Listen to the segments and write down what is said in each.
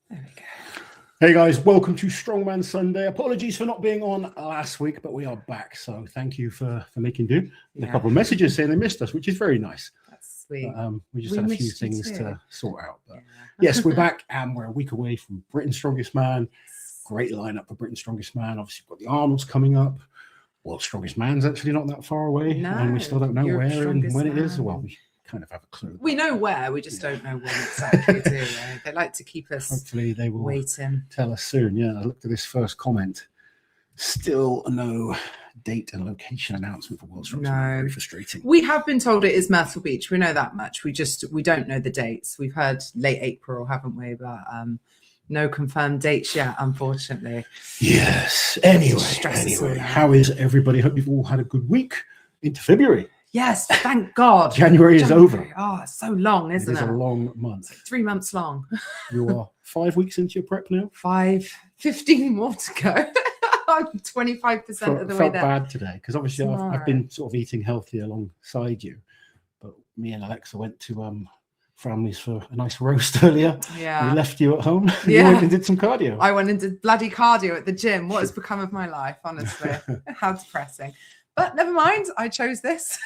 There we go. Hey guys, welcome to Strongman Sunday. Apologies for not being on last week, but we are back. So thank you for making do. A couple of messages saying they missed us, which is very nice. That's sweet. We just had a few things to sort out. But yeah. yes, we're back and we're a week away from Britain's Strongest Man. Great lineup for Britain's Strongest Man. Obviously, we've got the Arnold's coming up. World's Strongest Man's actually not that far away. No, and we still don't know where and when it is. Man. Well, we kind of have a clue. We know where, we just don't know when exactly, do we? They like to keep us Hopefully they will waiting. Tell us soon. Yeah, I looked at this first comment. Still no date and location announcement for World's Strongest Man. Very frustrating. We have been told it is Myrtle Beach. We know that much. We don't know the dates. We've heard late April, haven't we? But no confirmed dates yet, unfortunately. Yes. Anyway, how is everybody? Hope you've all had a good week into February. Yes, thank God. January is over. Oh, it's so long, isn't it? It is a long month. It's like 3 months long. You are 5 weeks into your prep now? 15 more to go. I'm 25% of the way there. Felt bad today because obviously I've been sort of eating healthy alongside you. But me and Alexa went to Framley's for a nice roast earlier. Yeah. We left you at home. Yeah. You went and did some cardio. I went and did bloody cardio at the gym. What has become of my life, honestly? How depressing. But never mind, I chose this.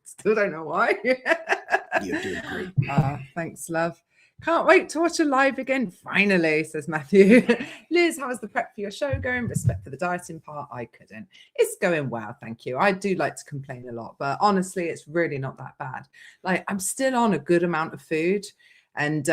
Still don't know why. You're doing great. Thanks, love. Can't wait to watch a live again, finally, says Matthew. Liz, how was the prep for your show going? Respect for the dieting part, I couldn't. It's going well, thank you. I do like to complain a lot, but honestly, it's really not that bad. Like, I'm still on a good amount of food, and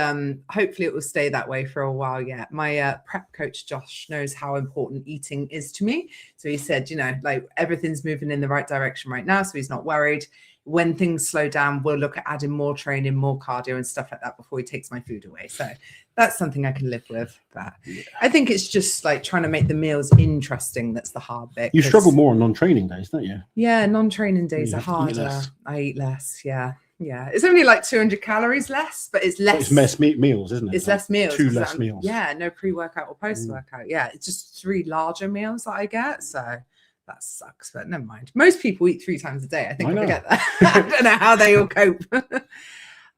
hopefully it will stay that way for a while yet. My prep coach, Josh, knows how important eating is to me. So he said, like everything's moving in the right direction right now. So he's not worried. When things slow down, we'll look at adding more training, more cardio and stuff like that before he takes my food away. So that's something I can live with. But I think it's just like trying to make the meals interesting. That's the hard bit. You struggle more on non-training days, don't you? Yeah, non-training days are harder. I eat less, yeah. Yeah, it's only like 200 calories less, but it's less. It's less meals, isn't it? It's less meals. 2 less meals. Yeah, no pre-workout or post-workout. Yeah, it's just 3 larger meals that I get. So that sucks, but never mind. Most people eat 3 times a day. I think I forget that. I don't know how they all cope.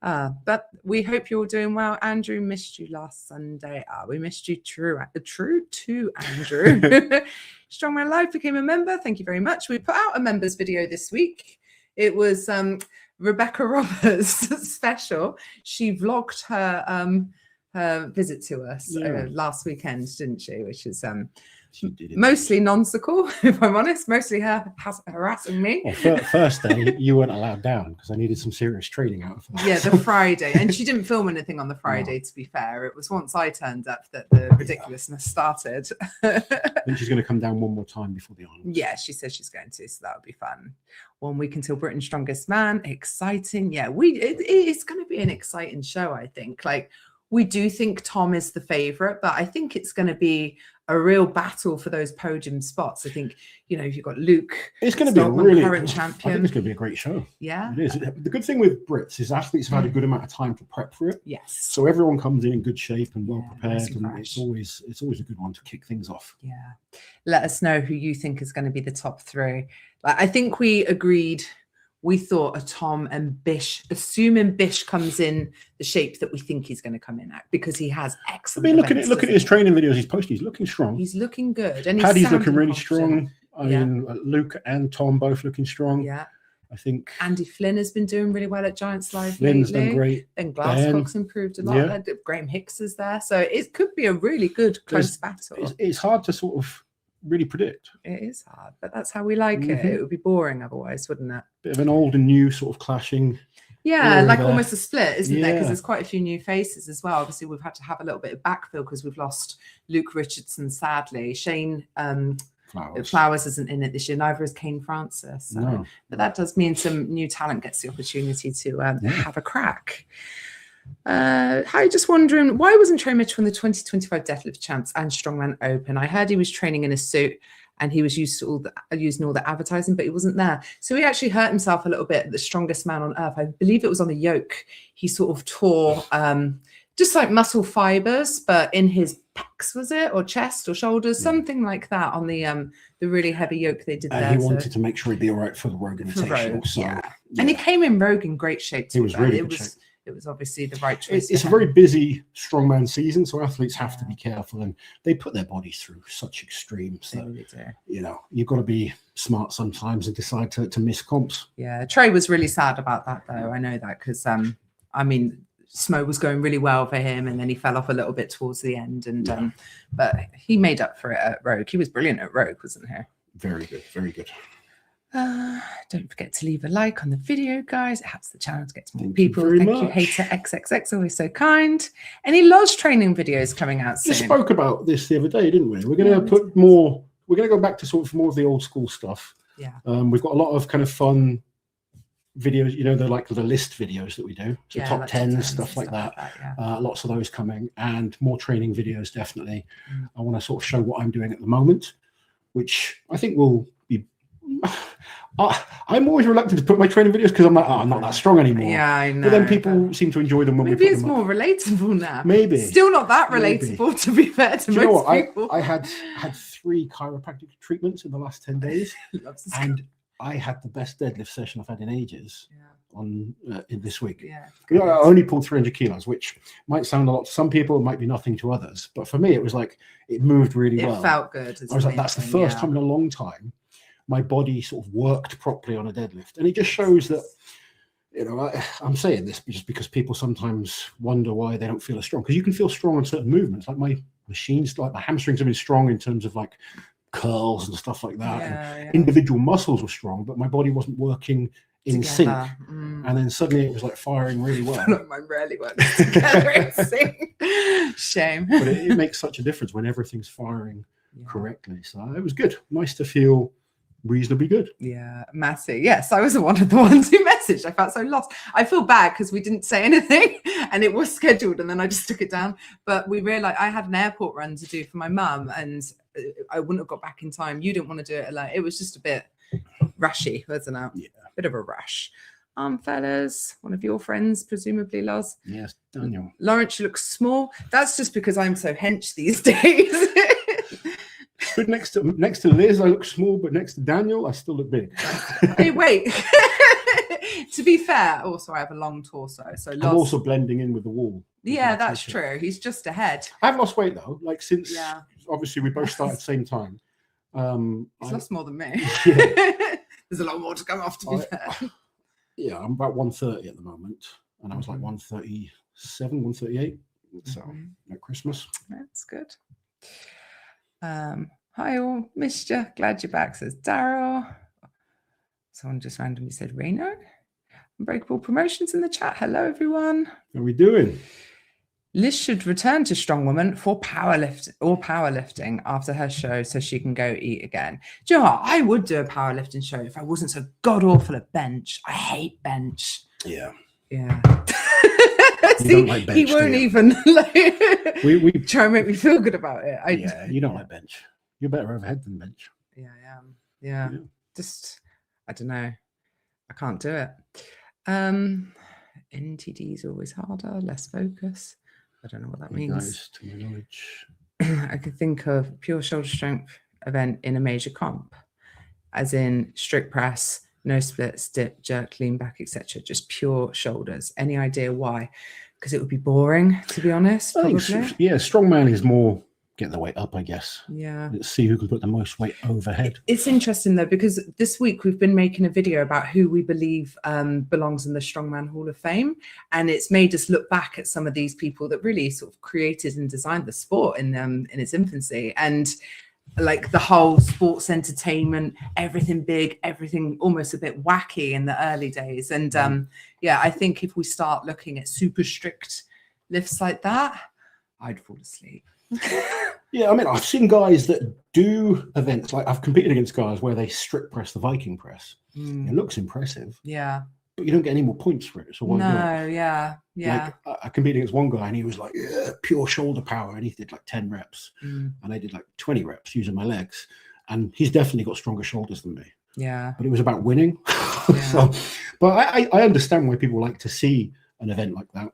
But we hope you're all doing well. Andrew, missed you last Sunday. We missed you true too, Andrew. Strongman Live became a member. Thank you very much. We put out a members video this week. It was Rebecca Roberts special. She vlogged her visit to us last weekend, didn't she? Which is mostly nonsensical, if I'm honest. Mostly her harassing me. Well, first day you weren't allowed down because I needed some serious training out of her. Yeah, the Friday, and she didn't film anything on the Friday. To be fair, it was once I turned up that the ridiculousness started. I think she's going to come down one more time before the Arnold. Yeah, she says she's going to, so that would be fun. 1 week until Britain's Strongest Man. Exciting. Yeah, it's going to be an exciting show, I think. Like, we do think Tom is the favorite, but I think it's going to be a real battle for those podium spots. I think, you've got Luke. It's going to be a really current champion. I think it's going to be a great show. Yeah. It is. The good thing with Brits is athletes have had a good amount of time to prep for it. Yes. So everyone comes in good shape and well prepared, nice and and it's always a good one to kick things off. Yeah. Let us know who you think is going to be the top 3. Like, I think we agreed. We thought a Tom and Bish, assuming Bish comes in the shape that we think he's going to come in at, because he has excellent. I mean, look at his training videos he's posted. He's looking strong. He's looking good, and Paddy's looking really strong. I mean, Luke and Tom both looking strong. Yeah, I think Andy Flynn has been doing really well at Giants Live. Flynn's done great. And Glasscock's improved a lot. Yeah. Graham Hicks is there, so it could be a really good close battle. It's hard to sort of really predict. It is hard, but that's how we like it. It would be boring otherwise, wouldn't it? Bit of an old and new sort of clashing. Yeah, like almost a split, isn't there? Because there's quite a few new faces as well. Obviously, we've had to have a little bit of backfill because we've lost Luke Richardson, sadly. Shane Flowers isn't in it this year, neither is Kane Francis. So. No. But that does mean some new talent gets the opportunity to have a crack. Hi, just wondering, why wasn't Trey Mitchell in the 2025 Deadlift Champs and Strongman Open? I heard he was training in a suit and he was using all the advertising, but he wasn't there. So he actually hurt himself a little bit. The strongest man on earth, I believe it was on the yoke. He sort of tore just like muscle fibers, but in his pecs, was it, or chest or shoulders, something like that on the really heavy yoke they did there. He wanted to make sure he'd be all right for the Rogue Invitational. And he came in Rogue in great shape. He was really good shape. it was obviously the right choice. It's a very busy strongman season, so athletes have to be careful, and they put their bodies through such extremes that, really do. you know, you've got to be smart sometimes and decide to miss comps. Yeah, Trey was really sad about that, though. I know that because, I mean, Smo was going really well for him, and then he fell off a little bit towards the end, and but he made up for it at Rogue. He was brilliant at Rogue, wasn't he? Very good, very good. Don't forget to leave a like on the video, guys. It helps the channel to get to more Thank people. you Thank you, Hater XXX, always so kind. Any Loz training videos coming out soon? We spoke about this the other day, didn't we? We're going to put more. We're going to go back to sort of more of the old school stuff. Yeah. We've got a lot of kind of fun videos. You know, they're like the list videos that we do. So top like 10s, stuff like that. Lots of those coming, and more training videos. Definitely. I want to sort of show what I'm doing at the moment, which I think will be. I'm always reluctant to put my training videos because I'm like, oh, I'm not that strong anymore. Yeah, I know. But then people seem to enjoy them when maybe we put it's them more up. relatable now. Maybe. Still not that relatable, to be fair to most people. I had 3 chiropractic treatments in the last 10 days, and I had the best deadlift session I've had in ages in this week. I only pulled 300 kilos, which might sound a lot to some people, it might be nothing to others. But for me, it was like, it moved really well. It felt good. I was like, that's the first time in a long time my body sort of worked properly on a deadlift. And it just shows that, you know, I'm saying this just because people sometimes wonder why they don't feel as strong. Because you can feel strong on certain movements. Like my machines, like my hamstrings have been strong in terms of like curls and stuff like that. And individual muscles were strong, but my body wasn't working in sync. And then suddenly it was like firing really well. Mine rarely works together in sync. Shame. But it makes such a difference when everything's firing correctly. So it was good. Nice to feel reasonably good. Yeah, Massey. Yes, I was one of the ones who messaged. I felt so lost. I feel bad because we didn't say anything and it was scheduled and then I just took it down. But we realized I had an airport run to do for my mum and I wouldn't have got back in time. You didn't want to do it alone. It was just a bit rushy, wasn't it? Yeah. Bit of a rush. Fellas, one of your friends, presumably Loz. Yes, Daniel. Laurence, you look small. That's just because I'm so hench these days. But next to Liz, I look small, but next to Daniel, I still look big. Hey, wait. To be fair, also I have a long torso, so Loz... I'm also blending in with the wall. Yeah, that's true. He's just ahead. I've lost weight though. Like since obviously we both started at the same time. He's lost more than me. Yeah. There's a lot more to come off, to be fair. Yeah, I'm about 130 at the moment, and I was like 137, 138. So at Christmas. That's good. Hi all, missed you. Glad you're back, says Daryl. Someone just randomly said Reno. Unbreakable Promotions in the chat. Hello, everyone. How are we doing? Liz should return to Strongwoman for powerlifting after her show so she can go eat again. Do you know what? I would do a powerlifting show if I wasn't so god-awful at bench. I hate bench. Yeah. Yeah. See, don't like bench, he won't even like we try and make me feel good about it. Yeah, you don't like bench. You're better overhead than bench. Yeah, I am. Yeah. Just, I don't know. I can't do it. NTD is always harder, less focus. I don't know what that means. Nice, to my knowledge. I could think of pure shoulder strength event in a major comp, as in strict press, no splits, dip, jerk, lean back, etc. Just pure shoulders. Any idea why? Because it would be boring, to be honest. Probably. Yeah, strongman is more get the weight up, I guess. Yeah. Let's see who can put the most weight overhead. It's interesting though, because this week we've been making a video about who we believe belongs in the Strongman Hall of Fame, and it's made us look back at some of these people that really sort of created and designed the sport in its infancy, and like the whole sports entertainment, everything big, everything almost a bit wacky in the early days. And yeah, I think if we start looking at super strict lifts like that, I'd fall asleep. Yeah, I mean, I've seen guys that do events, like I've competed against guys where they strip press the Viking press. It looks impressive. Yeah. But you don't get any more points for it. So why not? Yeah. Like, I competed against one guy and he was like, yeah, pure shoulder power. And he did like 10 reps. And I did like 20 reps using my legs. And he's definitely got stronger shoulders than me. Yeah. But it was about winning. So, but I understand why people like to see an event like that.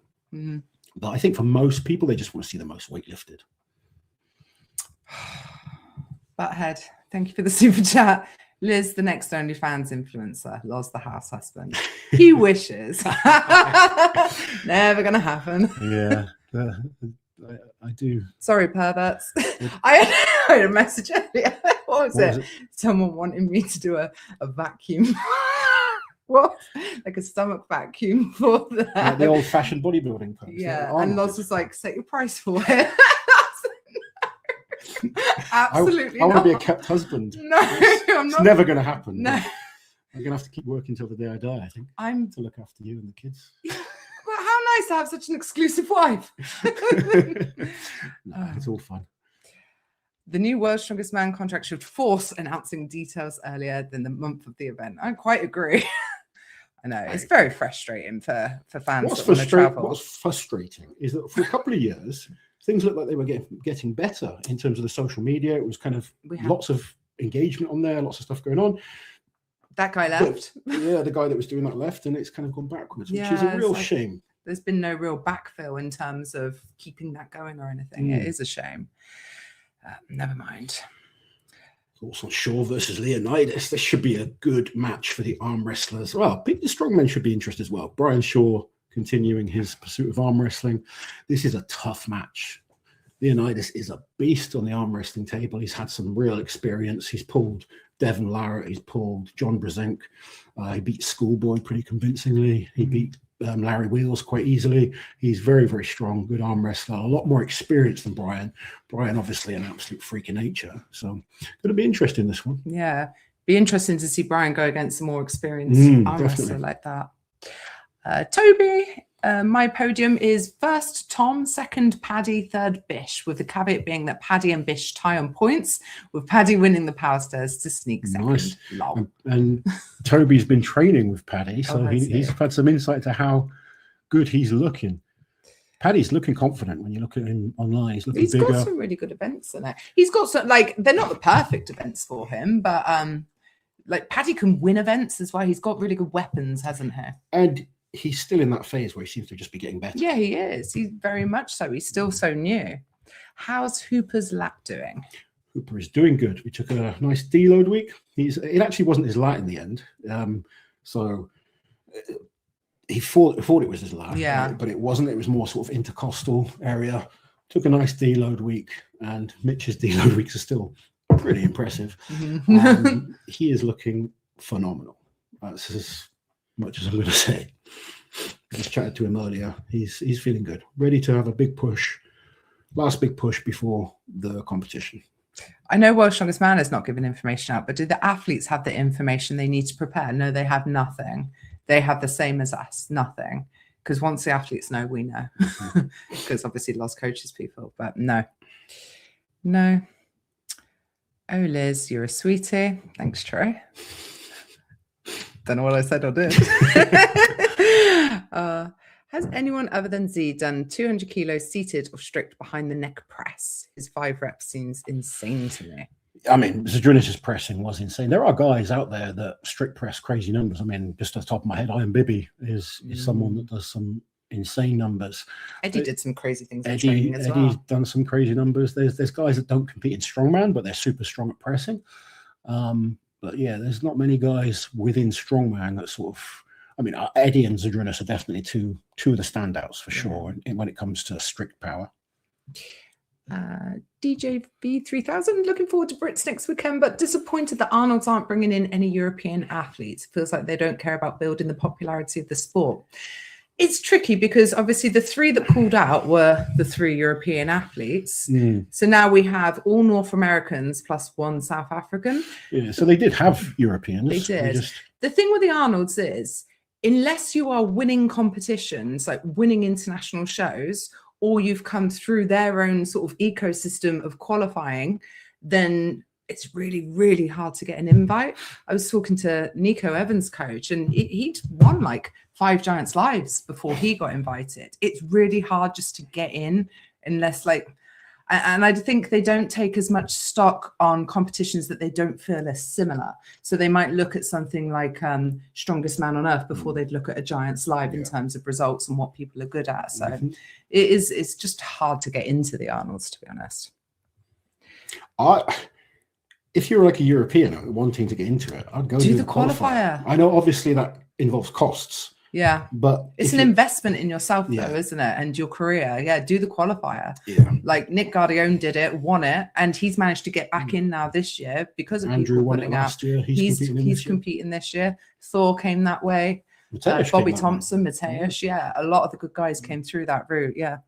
But I think for most people, they just want to see the most weight lifted. Butthead, thank you for the super chat. Liz, the next OnlyFans influencer, Loz the house husband. He wishes. Never gonna happen. Yeah, I do. Sorry, perverts. I had a message earlier. What was it? Someone wanted me to do a vacuum. What? Like a stomach vacuum for that. Like the old-fashioned bodybuilding pose. Yeah, and Loz was like, set your price for it. Absolutely I want to be a kept husband. No, I'm not. It's never going to happen. No. I'm going to have to keep working till the day I die, I think. To look after you and the kids. Yeah. Well, how nice to have such an exclusive wife. No, it's all fun. The new World's Strongest Man contract should force announcing details earlier than the month of the event. I quite agree. I know, it's very frustrating for fans. What's frustrating is that for a couple of years, things looked like they were getting better in terms of the social media. It was kind of lots of engagement on there, lots of stuff going on. That guy left. The guy that was doing that left, and it's kind of gone backwards, which is a real shame. There's been no real backfill in terms of keeping that going or anything. It is a shame. Never mind. Also, Shaw versus Leonidas. This should be a good match for the arm wrestlers. Well, the strongmen should be interested as well. Brian Shaw continuing his pursuit of arm wrestling. This is a tough match. Leonidas is a beast on the arm wrestling table. He's had some real experience. He's pulled Devon Larratt. He's pulled John Brzenk. He beat Schoolboy pretty convincingly. He beat Larry Wheels quite easily. He's very, very strong, good arm wrestler, a lot more experienced than Brian. Brian, obviously, an absolute freak of nature. So, going to be interesting, this one. Yeah, be interesting to see Brian go against a more experienced arm wrestler like that. Toby, my podium is first Tom, second Paddy, third Bish, with the caveat being that Paddy and Bish tie on points, with Paddy winning the power stairs to sneak second. Nice. And Toby's been training with Paddy, so he's had some insight to how good he's looking. Paddy's looking confident when you look at him online. He's looking bigger. He's got some really good events in it. He's got some, like, they're not the perfect events for him, but like Paddy can win events as well. He's got really good weapons, hasn't he? And he's still in that phase where he seems to just be getting better. Yeah, he is. He's very much so. He's still so new. How's Hooper's lap doing? Hooper is doing good. We took a nice deload week. It actually wasn't his lat in the end. So he thought it was his lat, but it wasn't. It was more sort of intercostal area. Took a nice deload week, and Mitch's deload weeks are still pretty impressive. He is looking phenomenal. That's as much as I'm going to say. I just chatted to him earlier. He's feeling good, ready to have a big push, last big push before the competition. I know World's Strongest Man is not giving information out, but do the athletes have the information they need to prepare? No, they have nothing. They have the same as us, nothing. Because once the athletes know, we know. Because obviously Loz coaches people, but no. Oh, Liz, you're a sweetie. Thanks, Troy. Don't know what I said or did. Has anyone other than Z done 200 kilos seated or strict behind the neck press? His 5 reps seems insane to me. I mean, Zadrunas' pressing was insane. There are guys out there that strict press crazy numbers. I mean, just off the top of my head, Iron Bibby is someone that does some insane numbers. Eddie did some crazy things in training as well. Eddie's done some crazy numbers. There's guys that don't compete in strongman, but they're super strong at pressing. But yeah, there's not many guys within strongman that sort of, I mean, Eddie and Zadrunas are definitely two of the standouts for sure when it comes to strict power. DJ V3000, looking forward to Brits next weekend, but disappointed that Arnold's aren't bringing in any European athletes. Feels like they don't care about building the popularity of the sport. It's tricky because obviously the 3 that pulled out were the 3 European athletes. So now we have all North Americans plus 1 South African. Yeah, so they did have Europeans. They did. The thing with the Arnolds is, unless you are winning competitions, like winning international shows, or you've come through their own sort of ecosystem of qualifying, then it's really, really hard to get an invite. I was talking to Nico Evans' coach, and he'd won like 5 Giants Lives before he got invited. It's really hard just to get in unless and I think they don't take as much stock on competitions that they don't feel are similar. So they might look at something like Strongest Man on Earth before they'd look at a Giants Live in terms of results and what people are good at. So it's just hard to get into the Arnolds, to be honest. if you're like a European wanting to get into it, I'd go do the qualifier. I know obviously that involves costs. Yeah, but it's an investment in yourself, though, isn't it? And your career. Yeah, do the qualifier. Yeah, like Nick Gardione did it, won it, and he's managed to get back in now this year because of Andrew people won it pulling out. last year. He's competing this year. Thor came that way. Bobby Thompson, Mateusz. Yeah, a lot of the good guys came through that route. Yeah.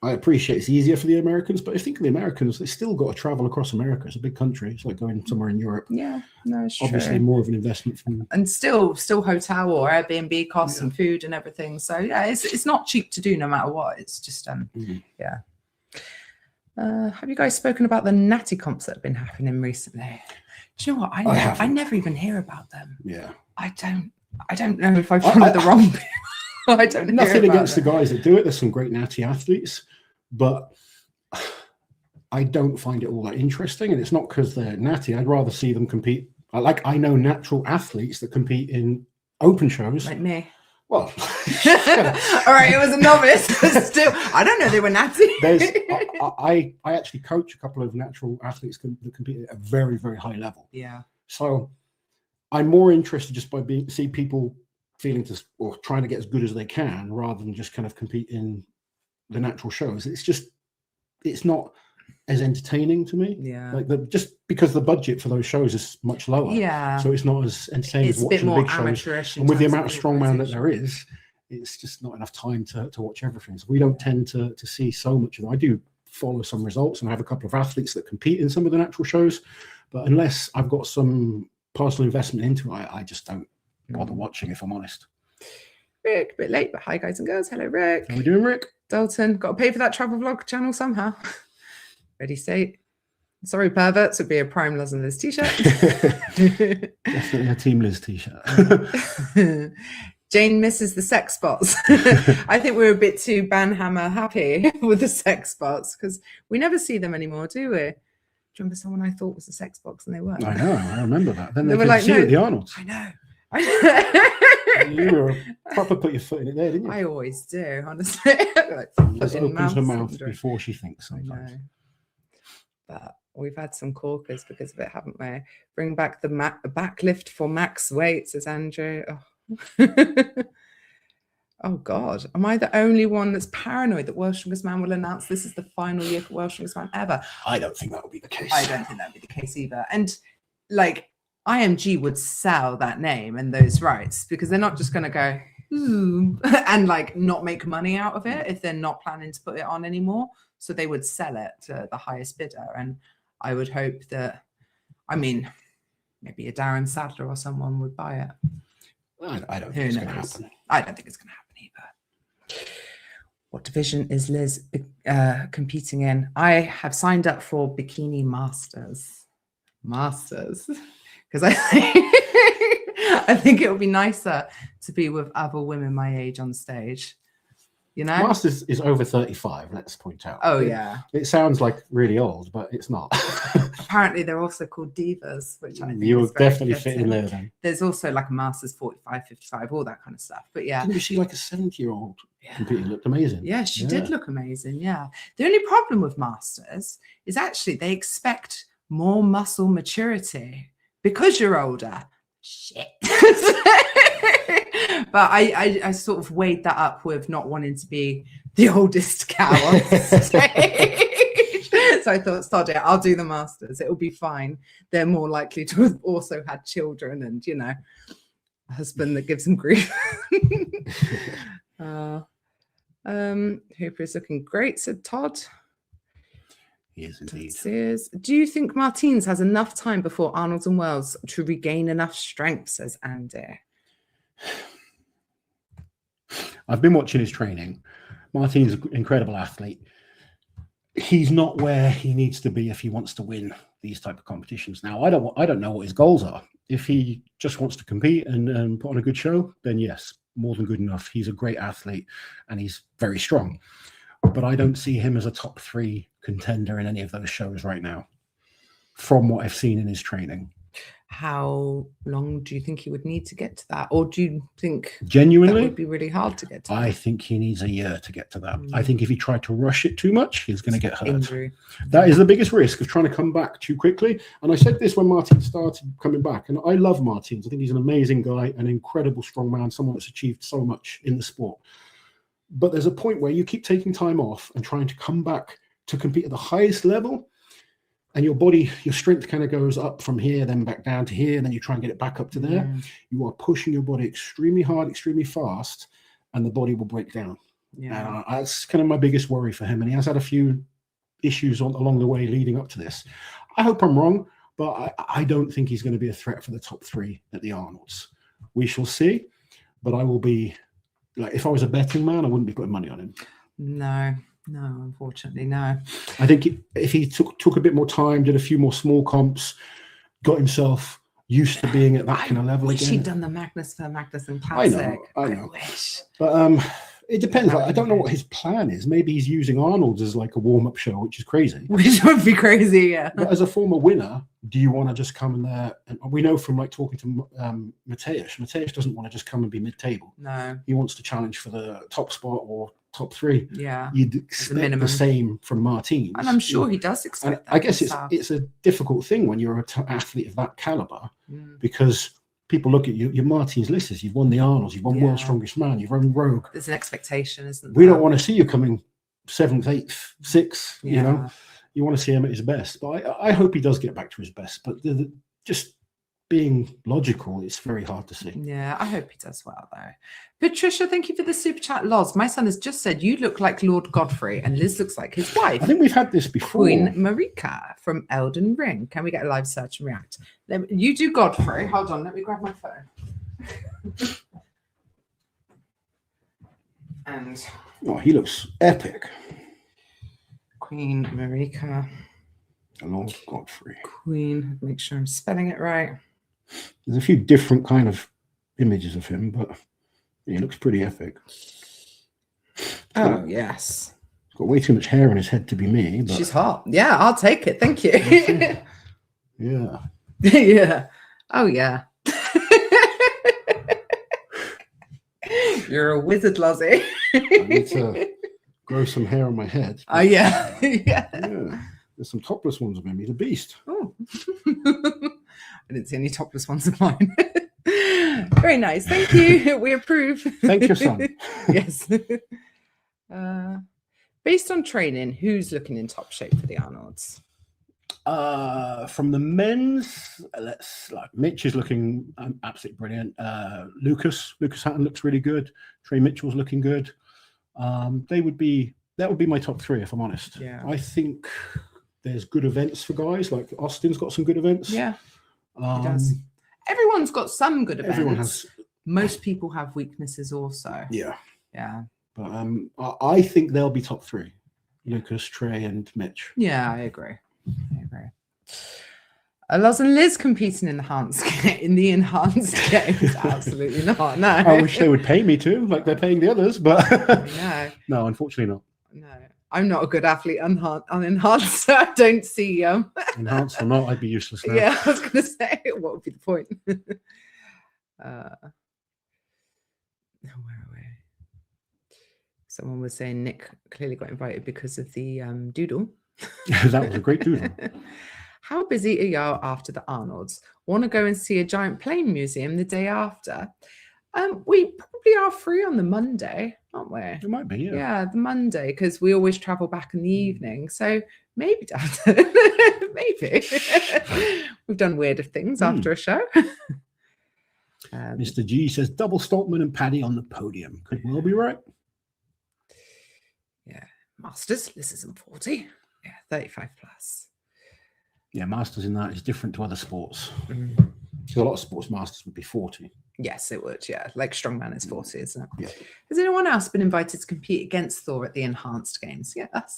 I appreciate it's easier for the Americans, but I think the Americans, they still got to travel across America. It's a big country. It's like going somewhere in Europe. Yeah, no, it's obviously true. More of an investment from, and still hotel or Airbnb costs and food and everything. So yeah, it's not cheap to do no matter what. It's just yeah. Have you guys spoken about the natty comps that have been happening recently? Do you know what? I never even hear about them. Yeah. I don't know if I've followed the wrong people. I don't know. Nothing against the guys that do it. There's some great natty athletes, but I don't find it all that interesting. And it's not because they're natty. I'd rather see them compete. I know natural athletes that compete in open shows. Like me. Well, all right, it was a novice, but still, I don't know they were natty. I actually coach a couple of natural athletes that compete at a very, very high level. Yeah. So I'm more interested just by see people feeling or trying to get as good as they can rather than just kind of compete in the natural shows. It's not as entertaining to me. Yeah. Like just because the budget for those shows is much lower. Yeah. So it's not as entertaining as watching the big shows. And with the amount of strongman that there is, it's just not enough time to watch everything. So we don't tend to see so much of them. I do follow some results and I have a couple of athletes that compete in some of the natural shows, but unless I've got some personal investment into it, I just don't bother watching, if I'm honest. Rick, a bit late, but hi guys and girls. Hello, Rick. How are we doing, Rick? Dalton, got to pay for that travel vlog channel somehow. Ready, state. Sorry, perverts would be a prime Loz and Liz t-shirt. Definitely a Team Liz t-shirt. Jane misses the sex spots. I think we're a bit too Banhammer happy with the sex spots because we never see them anymore, do we? Do you remember someone I thought was a sex box and they weren't? I know, I remember that. Then they were like, no, the Arnolds. I know. You were proper put your foot in it there, didn't you? I always do, honestly. Like, just opens her mouth before she thinks sometimes. But we've had some corkers because of it, haven't we? Bring back the backlift for max weight, says Andrew. Oh. Oh God, am I the only one that's paranoid that World's Strongest Man will announce this is the final year for World's Strongest Man ever? I don't think that would be the case. I don't think that would be the case either. And like IMG would sell that name and those rights because they're not just going to go ooh, and like not make money out of it if they're not planning to put it on anymore. So they would sell it to the highest bidder. And I would hope that, I mean, maybe a Darren Sadler or someone would buy it. I don't think it's going to happen. I don't think it's going to happen either. What division is Liz competing in? I have signed up for Bikini Masters. Because I think it would be nicer to be with other women my age on stage. You know? Masters is over 35, let's point out. Oh, yeah. It sounds like really old, but it's not. Apparently, they're also called divas, which I think you'll definitely fit in there then. There's also like a Masters 45, 55, all that kind of stuff. But yeah. Didn't you see like a 70-year-old competing? Looked amazing. Yeah, she did look amazing. Yeah. The only problem with Masters is actually they expect more muscle maturity because you're older. Shit. But I sort of weighed that up with not wanting to be the oldest cow on the stage. So I thought, sod it, I'll do the Masters. It'll be fine. They're more likely to have also had children and, you know, a husband that gives them grief. Hooper is looking great, said Todd. He is indeed. Do you think Martins has enough time before Arnold's and Wells to regain enough strength, says Andy? I've been watching his training. Martin's an incredible athlete. He's not where he needs to be if he wants to win these type of competitions. Now, I don't know what his goals are. If he just wants to compete and put on a good show, then yes, more than good enough. He's a great athlete and he's very strong. But I don't see him as a top 3 contender in any of those shows right now, from what I've seen in his training. How long do you think he would need to get to that? Or do you think genuinely that would be really hard to get to that? I think he needs a year to get to that. I think if he tried to rush it too much, he's going to get hurt. Injury. That is the biggest risk of trying to come back too quickly. And I said this when Martin started coming back. And I love Martins. I think he's an amazing guy, an incredible strongman, someone that's achieved so much in the sport. But there's a point where you keep taking time off and trying to come back to compete at the highest level. And your body, your strength kind of goes up from here, then back down to here, and then you try and get it back up to there. You are pushing your body extremely hard, extremely fast, and the body will break down. That's kind of my biggest worry for him. And he has had a few issues along the way leading up to this. I hope I'm wrong, but I don't think he's going to be a threat for the top 3 at the Arnolds. We shall see. But I will be, like, if I was a betting man, I wouldn't be putting money on him. No, unfortunately, no. I think if he took a bit more time, did a few more small comps, got himself used to being at that kind of level again. He'd done the Magnuson Classic. I know. Wish. But it depends. I don't know what his plan is. Maybe he's using Arnold's as like a warm-up show, which is crazy. Which would be crazy, yeah. But as a former winner, do you want to just come in there? And we know from like talking to Mateusz doesn't want to just come and be mid-table. No. He wants to challenge for the top spot or top 3. Yeah. You'd expect the same from Martins. And I'm sure he does expect that. I guess it's a difficult thing when you're an athlete of that caliber because people look at you, your Martins lists, you've won the Arnolds, you've won World's Strongest Man, you've run Rogue. There's an expectation, isn't there? We don't want to see you coming 7th, 8th, 6th, you know. You want to see him at his best. But I hope he does get back to his best. But just being logical, it's very hard to see. Yeah, I hope he does well, though. Patricia, thank you for the super chat. Loz, my son has just said you look like Lord Godfrey and Liz looks like his wife. I think we've had this before. Queen Marika from Elden Ring. Can we get a live search and react? You do Godfrey. Hold on, let me grab my phone. And he looks epic. Queen Marika. Lord Godfrey. Queen, make sure I'm spelling it right. There's a few different kind of images of him, but he looks pretty epic. Oh, yes. He's got way too much hair on his head to be me. But she's hot. Yeah, I'll take it. Thank you. Yeah. Yeah. Oh, yeah. You're a wizard, Lozzie. I need to grow some hair on my head. Oh, yeah. Yeah. There's some topless ones of him. He's a beast. Oh. I didn't see any topless ones of mine. Very nice. Thank you. We approve. Thank your son. Yes. Based on training, who's looking in top shape for the Arnolds? From the men's, Mitch is looking absolutely brilliant. Lucas Hatton looks really good. Trey Mitchell's looking good. That would be my top 3 if I'm honest. Yeah. I think there's good events for guys. Like Austin's got some good events. Yeah. He does. Everyone's got some good events. Everyone has. Most people have weaknesses also. Yeah. Yeah. But I think they'll be top 3. Lucas, Trey, and Mitch. Yeah, I agree. Loz and Liz competing in the enhanced games? Absolutely not. No. I wish they would pay me to, like they're paying the others, but no, unfortunately not. No, I'm not a good athlete unenhanced, so I don't see enhanced or not, I'd be useless now. Yeah, I was going to say, what would be the point? Where are we? Someone was saying Nick clearly got invited because of the doodle. That was a great doodle. How busy are y'all after the Arnolds? Want to go and see a giant plane museum the day after? We probably are free on the Monday, aren't we? It might be, yeah. Yeah, the Monday, because we always travel back in the evening. So maybe, Dad, maybe. We've done weirder things after a show. Mr. G says double Stoltman and Paddy on the podium. Could well be right. Yeah. Masters, this isn't 40. Yeah, 35 plus. Yeah, Masters in that is different to other sports. So a lot of sports Masters would be 40. Yes, it would. Yeah, like Strongman is 40, isn't it? Yeah. Has anyone else been invited to compete against Thor at the enhanced games? Yeah, that's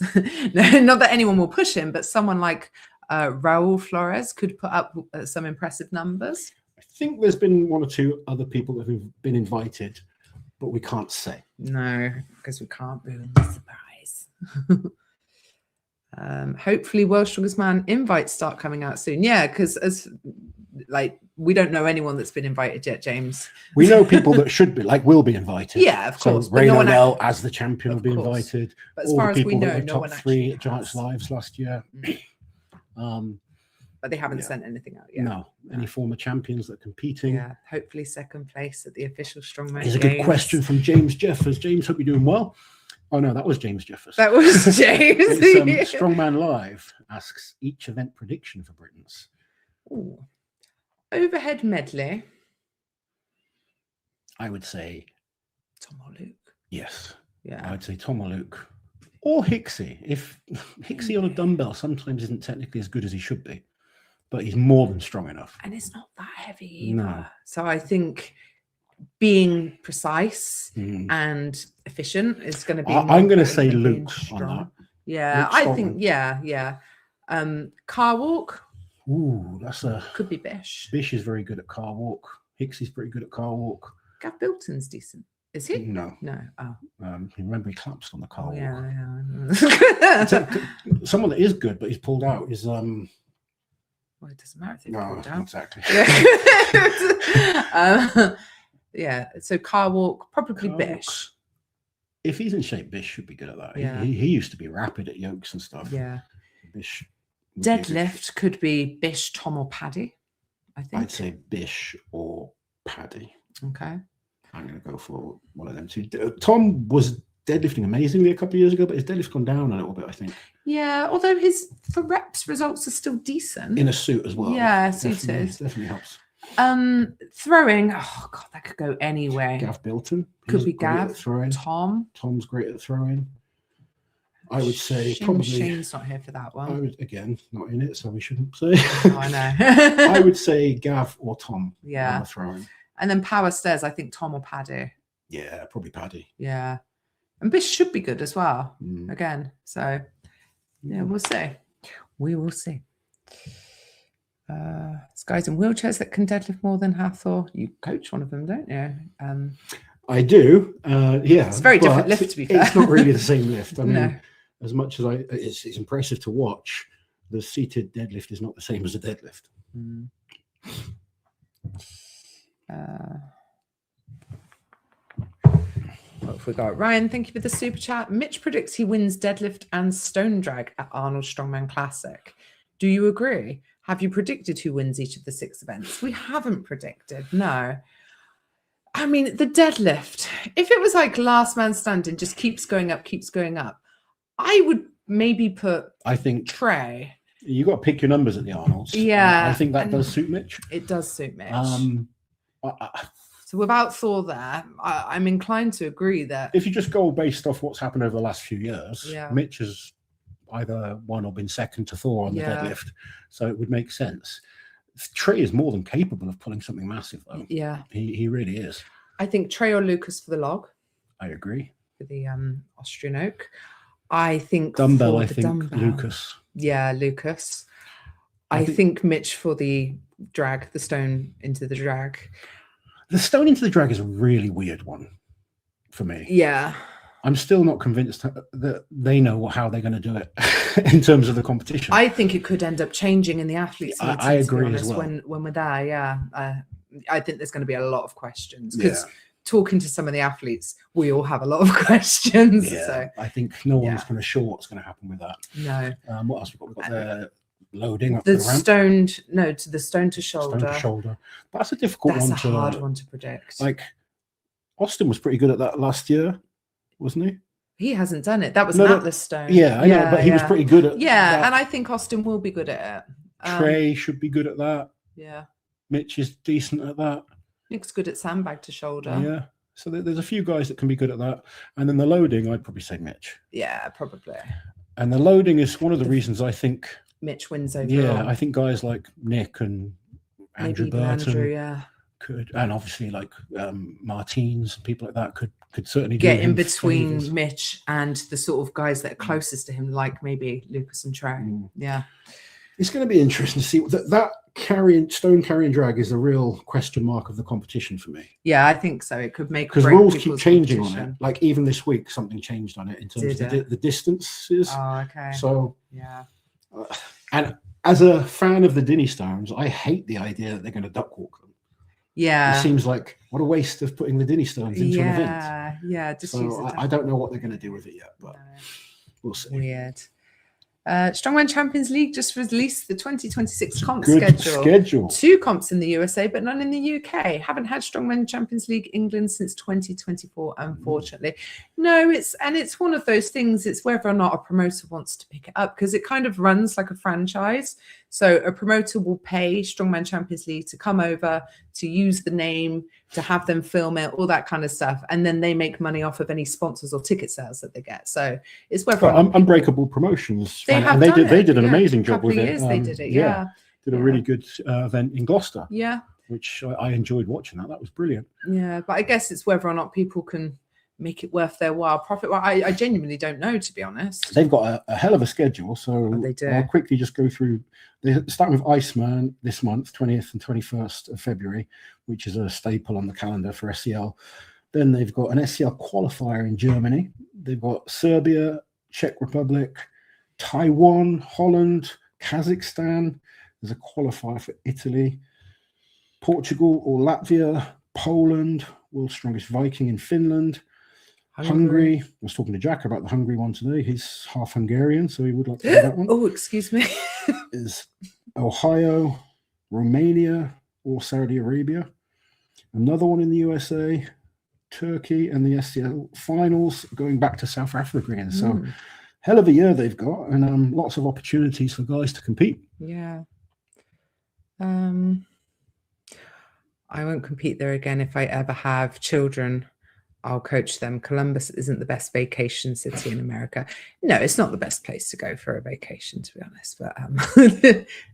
no, not that anyone will push him, but someone like Raul Flores could put up some impressive numbers. I think there's been 1 or 2 other people that have been invited, but we can't say. No, because we can't ruin the surprise. Hopefully World's Strongest Man invites start coming out soon. Yeah, because as like we don't know anyone that's been invited yet, James. We know people that should be, like, will be invited. Yeah, of course. So Ray O'Neill as the champion will be invited. But as far as we know, no top one 3 at Giants Lives last year. But they haven't sent anything out yet. No. Any former champions that are competing. Yeah, hopefully second place at the official Strongman Here's a good question from James Jeffers. James, hope you're doing well. Oh no, that was James Jeffers. That was James. Strongman Live asks each event prediction for Britons. Ooh. Overhead medley. I would say Tom or Luke. Yes. Yeah. I would say Tom or Luke. Or Hicksy. If Hicksy on a dumbbell sometimes isn't technically as good as he should be, but he's more than strong enough. And it's not that heavy either. No. So I think being precise and efficient is going to be. I'm going to say Luke on that. Yeah, Luke's I think. Yeah. Car walk. Ooh, that's a could be Bish. Bish is very good at car walk. Hicksy's pretty good at car walk. Gav Bilton's decent. Is he? No. Oh. Remember he collapsed on the car walk. Yeah. Someone that is good, but he's pulled out is Well, it doesn't matter if they pulled out. Exactly. Yeah. So car walk, probably car Bish. Walk. If he's in shape, Bish should be good at that. Yeah. He used to be rapid at yokes and stuff. Yeah. Bish. Deadlift could be Bish, Tom, or Paddy. I think. I'd say Bish or Paddy. Okay. I'm going to go for one of them two. Tom was deadlifting amazingly a couple of years ago, but his deadlift's gone down a little bit, I think. Yeah, although his for reps results are still decent. In a suit as well. Yeah, suited. Definitely helps. Throwing, oh god, that could go anywhere. Gav Bilton. Could be Gav. Throwing. Tom's great at throwing. I would say probably Shane's not here for that one. I would, again, not in it, so we shouldn't say. Oh, I know. I would say Gav or Tom. Yeah. Throwing. And then power stairs, I think Tom or Paddy. Yeah, probably Paddy. Yeah. And Bish should be good as well. Mm. Again. So yeah, we'll see. We will see. There's guys in wheelchairs that can deadlift more than Hathor. You coach one of them, don't you? I do. Yeah. It's a very different lift, to be fair. It's not really the same lift. I mean, no. As much as it's impressive to watch, the seated deadlift is not the same as a deadlift. Mm. What have we got? Ryan, thank you for the super chat. Mitch predicts he wins deadlift and stone drag at Arnold Strongman Classic. Do you agree? Have you predicted who wins each of the 6 events? We haven't predicted, no. I mean, the deadlift, if it was like last man standing, just keeps going up, I would maybe put, I think, Trey. You got to pick your numbers at the Arnolds. Yeah. I think that does suit Mitch. It does suit Mitch. So without Thor there, I'm inclined to agree that if you just go based off what's happened over the last few years, yeah. Mitch has either won or been second to Thor on the deadlift. So it would make sense. Trey is more than capable of pulling something massive, though. Yeah. He really is. I think Trey or Lucas for the log. I agree. For the Austrian oak. I think dumbbell, for I the think dumbbell. Lucas. Yeah, Lucas. I think Mitch for the drag, the stone into the drag. The stone into the drag is a really weird one for me. Yeah. I'm still not convinced that they know how they're going to do it in terms of the competition. I think it could end up changing in the athletes. Meeting, I agree honest, as well. When we're there, yeah. I think there's going to be a lot of questions because talking to some of the athletes, we all have a lot of questions. Yeah, so I think no one's kind of sure what's going to happen with that. No. What else we've got? We've got the loading up the the ramp. To the stone to shoulder. Stone to shoulder. That's a difficult one. That's a hard one to predict. Like Austin was pretty good at that last year, wasn't he? He hasn't done it. That was an Atlas stone. Yeah, I know, but he was pretty good at that. And I think Austin will be good at it. Trey should be good at that. Yeah. Mitch is decent at that. Nick's good at sandbag to shoulder. Yeah. So there's a few guys that can be good at that. And then the loading, I'd probably say Mitch. Yeah, probably. And the loading is one of the reasons I think Mitch wins overall. Yeah, I think guys like Nick and Andrew Burton could, and obviously like Martins and people like that could certainly get in between favors. Mitch and the sort of guys that are closest to him, like maybe Lucas and Trey. Yeah. It's going to be interesting to see that stone carrying drag is a real question mark of the competition for me. Yeah, I think so. It could make because rules keep changing on it. Like even this week, something changed on it in terms of the distances. Oh, okay. So yeah, and as a fan of the Dinny Stones, I hate the idea that they're going to duck walk them. Yeah. It seems like what a waste of putting the Dinny Stones into an event. Yeah. Just so I don't know what they're going to do with it yet, but we'll see. Weird. Strongman Champions League just released the 2026 comp schedule. 2 comps in the USA, but none in the UK. Haven't had Strongman Champions League England since 2024, unfortunately. No, it's one of those things. It's whether or not a promoter wants to pick it up, because it kind of runs like a franchise. So a promoter will pay Strongman Champions League to come over, to use the name, to have them film it, all that kind of stuff. And then they make money off of any sponsors or ticket sales that they get. So it's whether Unbreakable Promotions. They did an amazing job with it. They did it, Did a really good event in Gloucester. Yeah. Which I enjoyed watching that. That was brilliant. Yeah, but I guess it's whether or not people can make it worth their while. I genuinely don't know, to be honest. They've got a hell of a schedule. So they do. I'll quickly just go through. They're starting with Iceman this month, 20th and 21st of February, which is a staple on the calendar for SCL. Then they've got an SCL qualifier in Germany. They've got Serbia, Czech Republic, Taiwan, Holland, Kazakhstan. There's a qualifier for Italy, Portugal or Latvia, Poland, World's Strongest Viking in Finland, Hungary. I was talking to Jack about the Hungary one today. He's half Hungarian, so he would like to do that one. Oh, excuse me. Is Ohio, Romania, or Saudi Arabia. Another one in the USA, Turkey, and the SCL finals going back to South Africa again. So hell of a year they've got, and lots of opportunities for guys to compete. Yeah. I won't compete there again. If I ever have children, I'll coach them. Columbus isn't the best vacation city in America. No, it's not the best place to go for a vacation, to be honest. But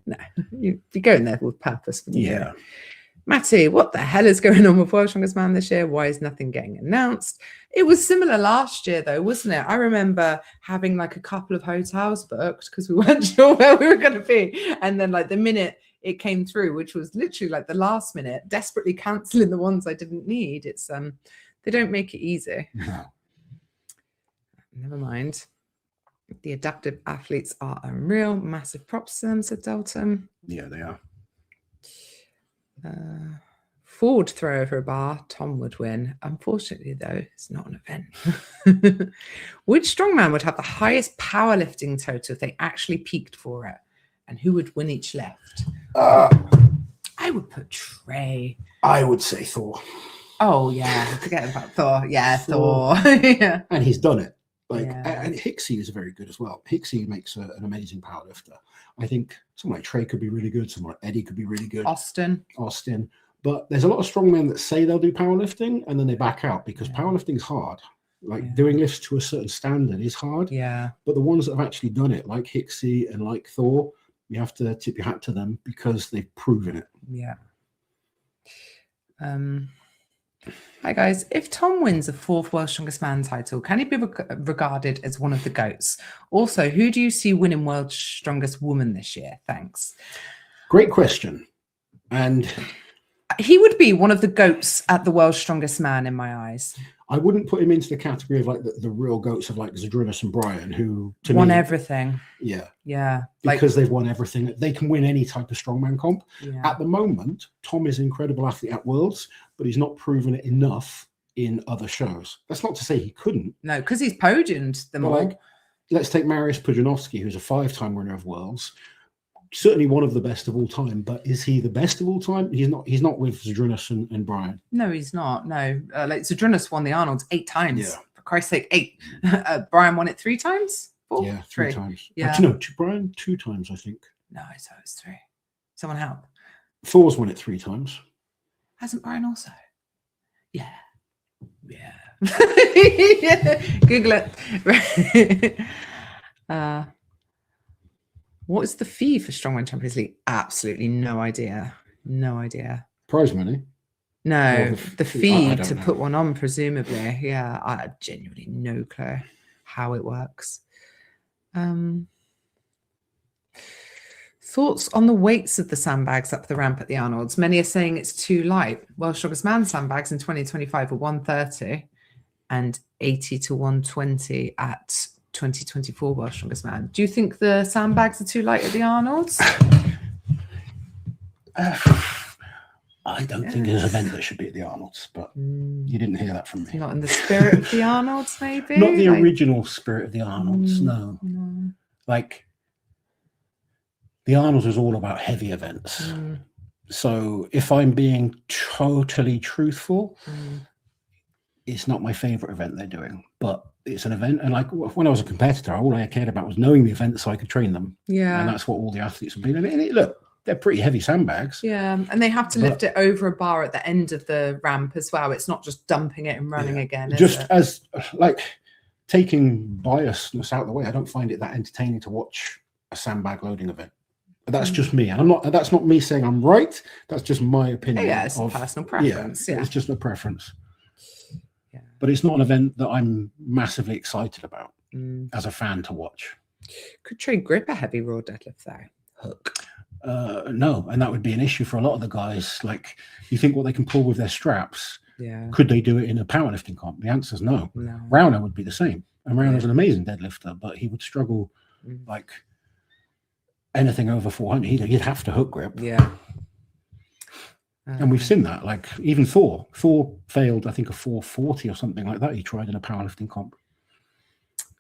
no, you'd be going there with purpose. Yeah. Matty, what the hell is going on with World's Strongest Man this year? Why is nothing getting announced? It was similar last year, though, wasn't it? I remember having like a couple of hotels booked because we weren't sure where we were going to be. And then like the minute it came through, which was literally like the last minute, desperately cancelling the ones I didn't need. It's they don't make it easy. No. Never mind. The adaptive athletes are unreal. Massive props to them, said Dalton. Yeah, they are. Ford throw over a bar, Tom would win. Unfortunately, though, it's not an event. Which strongman would have the highest powerlifting total if they actually peaked for it? And who would win each lift? I would put Trey. I would say Thor. Oh, yeah. Forget about Thor. Yeah, Thor. Yeah. And he's done it. And Hicksy is very good as well. Hicksy makes an amazing powerlifter. I think someone like Trey could be really good. Someone like Eddie could be really good. Austin. But there's a lot of strongmen that say they'll do powerlifting and then they back out because powerlifting is hard. Doing lifts to a certain standard is hard. Yeah. But the ones that have actually done it, like Hicksy and like Thor, you have to tip your hat to them because they've proven it. Yeah. Hi guys, if Tom wins the 4th World's Strongest Man title, can he be regarded as one of the GOATs? Also, who do you see winning World's Strongest Woman this year? Thanks. Great question. And he would be one of the GOATs at the World's Strongest Man in my eyes. I wouldn't put him into the category of like the real GOATs of like Zadrunas and Brian, who won everything. Yeah. Yeah. Because they've won everything. They can win any type of strongman comp. Yeah. At the moment, Tom is an incredible athlete at Worlds, but he's not proven it enough in other shows. That's not to say he couldn't. No, because he's podiumed them all. Like, let's take Mariusz Pudzianowski, who's a 5-time winner of Worlds. Certainly one of the best of all time, but is he the best of all time? He's not with Zadrunas and Brian. No, he's not. No, like Zadrunas won the Arnold's 8 times. Yeah. For Christ's sake, 8. Brian won it 3 times? 4? Yeah, 3 times. Yeah. Actually, no, Brian 2 times, I think. No, I thought it was 3. Someone help. Thor's won it 3 times. Hasn't Brian also? Yeah. Yeah. Google it. What is the fee for Strongman Champions League? Absolutely no idea. No idea. Prize money? No, the fee to put one on, presumably. Yeah, I genuinely no clue how it works. Thoughts on the weights of the sandbags up the ramp at the Arnold's? Many are saying it's too light. World's Strongest Man sandbags in 2025 were 130 and 80 to 120 at 2024 World's Strongest Man. Do you think the sandbags are too light at the Arnold's? I don't think there's an event that should be at the Arnold's, but you didn't hear that from me. Not in the spirit of the Arnold's, maybe? Not the original spirit of the Arnold's, no. Like, the Arnold's was all about heavy events. So if I'm being totally truthful, it's not my favorite event they're doing, but it's an event. And like when I was a competitor, all I cared about was knowing the event so I could train them. Yeah. And that's what all the athletes would be. And look, they're pretty heavy sandbags. Yeah. And they have to lift it over a bar at the end of the ramp as well. It's not just dumping it and running again. Just as like taking biasness out of the way, I don't find it that entertaining to watch a sandbag loading event. But that's just me. And that's not me saying I'm right. That's just my opinion. Yeah, it's a personal preference. Yeah. It's just a preference. Yeah. But it's not an event that I'm massively excited about as a fan to watch. Could Trey grip a heavy raw deadlift though? Hook. No, and that would be an issue for a lot of the guys. Like, you think what they can pull with their straps, could they do it in a powerlifting comp? The answer is no. Rauner would be the same. And Rauner's an amazing deadlifter, but he would struggle like anything over 400. He'd have to hook grip. Yeah. And we've seen that. Like, even Thor failed, I think, a 440 or something like that. He tried in a powerlifting comp.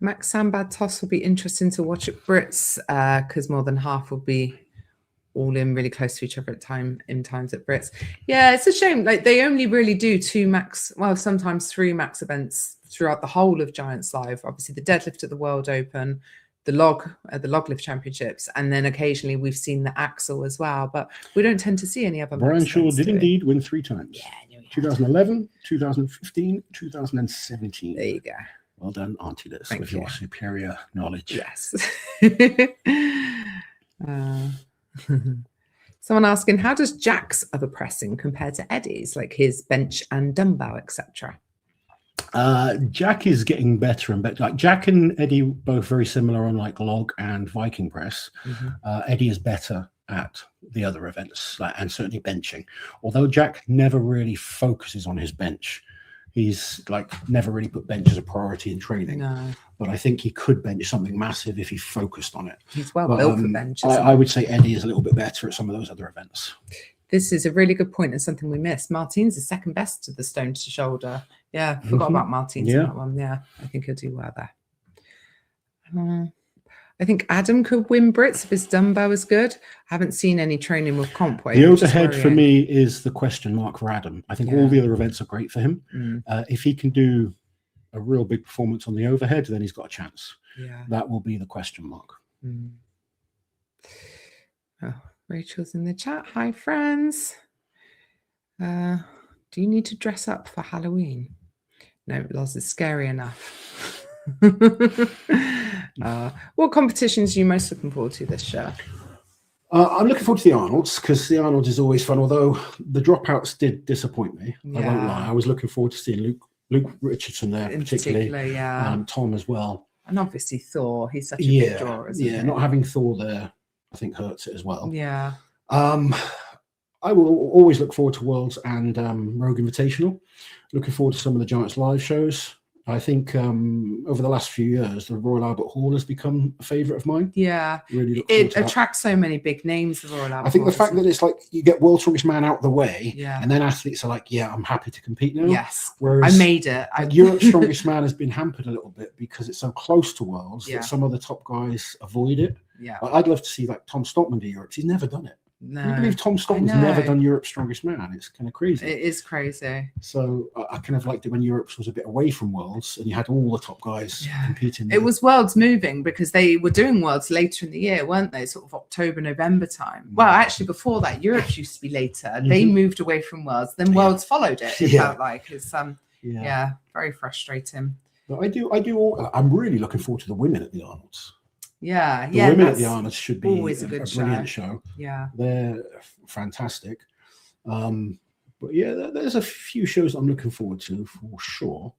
Max sandbag toss will be interesting to watch at Brits because more than half will be all in really close to each other at times at Brits. Yeah, it's a shame. Like, they only really do 2 max, well, sometimes 3 max events throughout the whole of Giants Live. Obviously, the deadlift at the World Open, the log lift championships, and then occasionally we've seen the axle as well. But we don't tend to see any other. Brian Shaw did indeed win 3 times. Yeah, 2011, 2015, 2017. There you go. Well done, Auntie Liz, with your superior knowledge. Yes. Someone asking, how does Jack's other pressing compare to Eddie's, like his bench and dumbbell, etc.? Jack is getting better and better. Like, Jack and Eddie both very similar on like log and Viking press. Eddie is better at the other events, and certainly benching. Although Jack never really focuses on his bench. He's like never really put bench as a priority in training. No. But I think he could bench something massive if he focused on it. He's well built for bench. I would say Eddie is a little bit better at some of those other events. This is a really good point and something we missed. Martin's is second best to the stone to shoulder. Yeah, forgot about Martin's in that one. Yeah, I think he'll do well there. I think Adam could win Brits if his dumbbell is good. I haven't seen any training with comp weight. The overhead for me is the question mark for Adam. I think all the other events are great for him. If he can do a real big performance on the overhead, then he's got a chance. Yeah, that will be the question mark. Oh, Rachel's in the chat. Hi, friends. Do you need to dress up for Halloween? No, Loz is scary enough. What competitions are you most looking forward to this year? I'm looking forward to the Arnold's because the Arnold's is always fun, although the dropouts did disappoint me. I won't lie. I was looking forward to seeing Luke Richardson there, particularly. Tom as well. And obviously Thor, he's such a big draw, isn't he? Not having Thor there, I think, hurts it as well. Yeah. I will always look forward to Worlds and Rogue Invitational. Looking forward to some of the Giants Live shows. I think over the last few years, the Royal Albert Hall has become a favourite of mine. Yeah, really it attracts so many big names. The Royal Albert. I think the fact that it's like you get World's Strongest Man out the way, and then athletes are like, "Yeah, I'm happy to compete now." Yes, whereas I made it. Europe's Strongest Man has been hampered a little bit because it's so close to Worlds that some of the top guys avoid it. Yeah, I'd love to see like Tom Stockman do Europe. He's never done it. No, I believe Tom Stockman's never done Europe's Strongest Man. It's kind of crazy. It is crazy. So I kind of liked it when Europe's was a bit away from Worlds and you had all the top guys competing. It was Worlds moving because they were doing Worlds later in the year, weren't they? Sort of October, November time. Well, actually, before that, Europe's used to be later. They moved away from Worlds. Then Worlds followed it. It felt like it's very frustrating. But I'm really looking forward to the women at the Arnold's. The women at the Arnold's should be always a brilliant show. Yeah, they're fantastic. But there's a few shows I'm looking forward to for sure.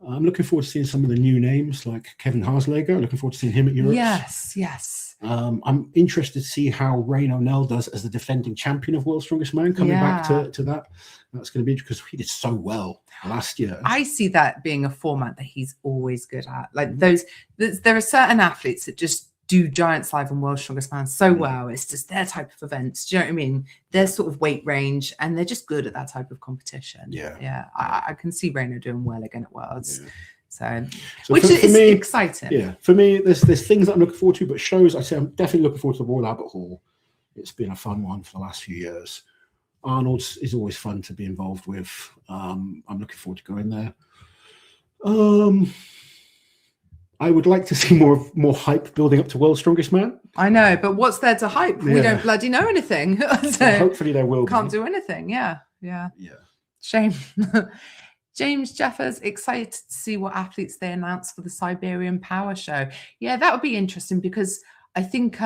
I'm looking forward to seeing some of the new names like Kevin Harsleger. Looking forward to seeing him at Europe. Yes. I'm interested to see how Rain O'Neill does as the defending champion of World's Strongest Man, coming back to that. That's going to be, because he did so well last year. I see that being a format that he's always good at. Like there are certain athletes that just do Giants Live and World's Strongest Man so well. It's just their type of events. Do you know what I mean? Their sort of weight range, and they're just good at that type of competition. Yeah. I can see Rainer doing well again at Worlds. Yeah. So which is exciting. Yeah, for me, there's things that I'm looking forward to, but shows, I say I'm definitely looking forward to the Royal Albert Hall. It's been a fun one for the last few years. Arnold's is always fun to be involved with. I'm looking forward to going there. I would like to see more hype building up to World's Strongest Man. I know, but what's there to hype? We don't bloody know anything. So hopefully there will. Can't do anything. Yeah. Shame. James Jeffers, excited to see what athletes they announce for the Siberian Power Show. Yeah, that would be interesting, because I think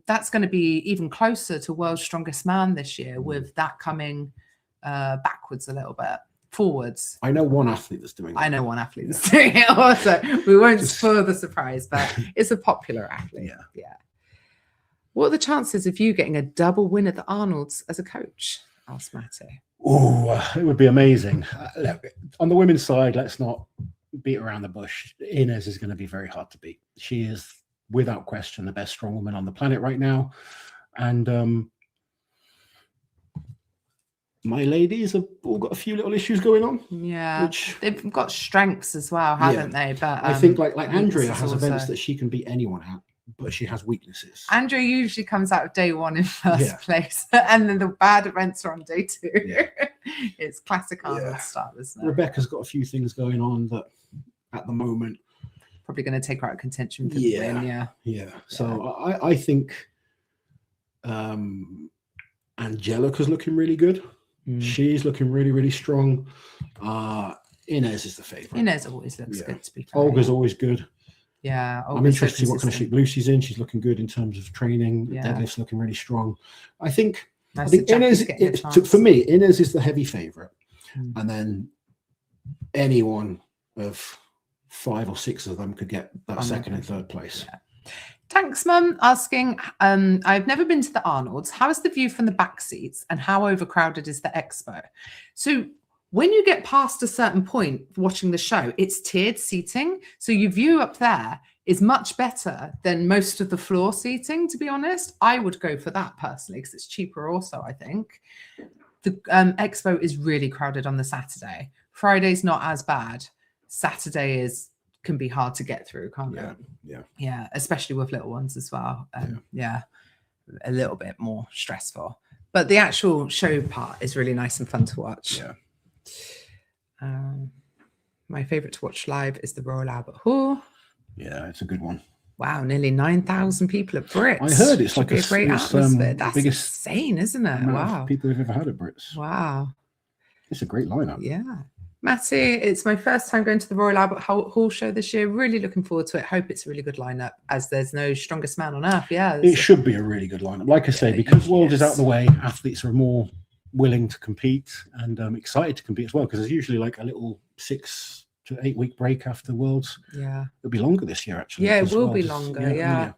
that's going to be even closer to World's Strongest Man this year, with that coming backwards a little bit, forwards. I know one athlete that's doing it. I know one athlete that's doing it also. We won't spoil the surprise, but it's a popular athlete. Yeah. What are the chances of you getting a double win at the Arnold's as a coach? Asked Matty. Oh, it would be amazing. Look, on the women's side, let's not beat around the bush. Inez is going to be very hard to beat. She is, without question, the best strong woman on the planet right now. And my ladies have all got a few little issues going on. Yeah, they've got strengths as well, haven't they? But I think like Andrea has events that she can beat anyone at, but she has weaknesses. Andrea usually comes out of day one in first place, and then the bad events are on day two. It's classic Arnold style, isn't it? Rebecca's got a few things going on that at the moment probably going to take her out of contention for the win. So I think Angelica's looking really good. She's looking really, really strong. Inez is the favorite. Inez always looks good, to be fair. Olga's always good. Yeah, I'm interested to see what kind of shape Lucy's in. She's looking good in terms of training. Deadlift's looking really strong. I think Inez, for me, Inez is the heavy favorite, and then anyone of 5 or 6 of them could get that second and third place. Thanks, Mum. Asking, I've never been to the Arnold's. How is the view from the back seats, and how overcrowded is the expo? So when you get past a certain point watching the show, it's tiered seating. So your view up there is much better than most of the floor seating, to be honest. I would go for that personally, because it's cheaper also, I think. The expo is really crowded on the Saturday. Friday's not as bad. Saturday can be hard to get through, can't it? Yeah, especially with little ones as well. A little bit more stressful. But the actual show part is really nice and fun to watch. My favorite to watch live is the Royal Albert Hall. Yeah, it's a good one. Wow, nearly 9,000 people at Brits. I heard it's like a great atmosphere. That's insane, isn't it? Wow, people who've ever had at Brits. Wow, it's a great lineup. Yeah. Matty, it's my first time going to the Royal Albert Hall show this year. Really looking forward to it. Hope it's a really good lineup, as there's no strongest man on earth. It should be a really good lineup. Like I say, because World is out of the way, athletes are more willing to compete and excited to compete as well, because there's usually like a little 6 to 8 week break after Worlds. It'll be longer this year, actually. It will be longer.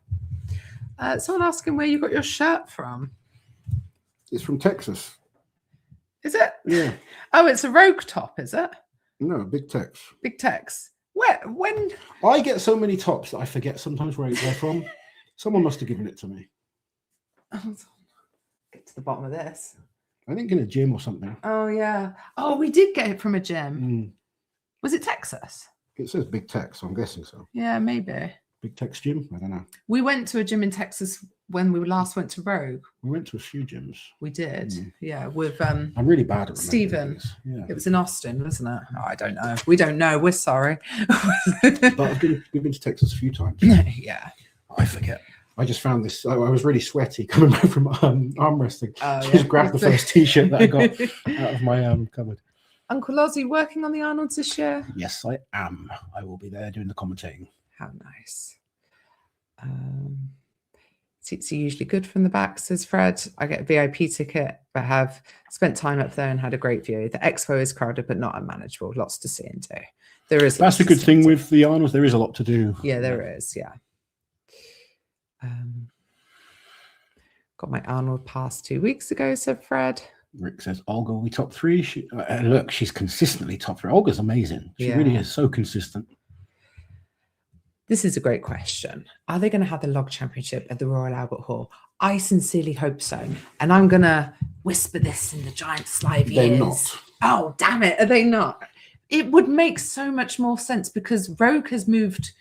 Someone asking where you got your shirt from. It's from Texas. Is it? Yeah. Oh, it's a Rogue top, is it? No, Big Tex. Big Tex. When? I get so many tops that I forget sometimes where they're from. Someone must have given it to me. Get to the bottom of this. I think in a gym or something. Oh, yeah. Oh, we did get it from a gym. Was it Texas? It says Big Tex, so I'm guessing so. Yeah, maybe. Big Tex gym? I don't know. We went to a gym in Texas when we last went to Rogue. We went to a few gyms. We did. Yeah, with I'm really bad at Stephen. It was in Austin, wasn't it? Oh, I don't know. We don't know. We're sorry. But we've been to Texas a few times. Yeah. I forget. I just found this. I was really sweaty coming back from arm wrestling. Just grabbed the first t-shirt that I got out of my cupboard. Uncle Ozzy working on the Arnold's this year? Yes, I am. I will be there doing the commentating. How nice. Seats are usually good from the back, says Fred. I get a VIP ticket, but have spent time up there and had a great view. The expo is crowded, but not unmanageable. Lots to see and do. There is. That's the good thing with the Arnolds. There is a lot to do. Yeah, there is. Yeah. Got my Arnold pass 2 weeks ago, said Fred. Rick says, Olga will be top 3. Look, she's consistently top 3. Olga's amazing. She really is so consistent. This is a great question. Are they going to have the log championship at the Royal Albert Hall? I sincerely hope so. And I'm going to whisper this in the Giants' live ears. They're not. Oh, damn it. Are they not? It would make so much more sense because Rogue has moved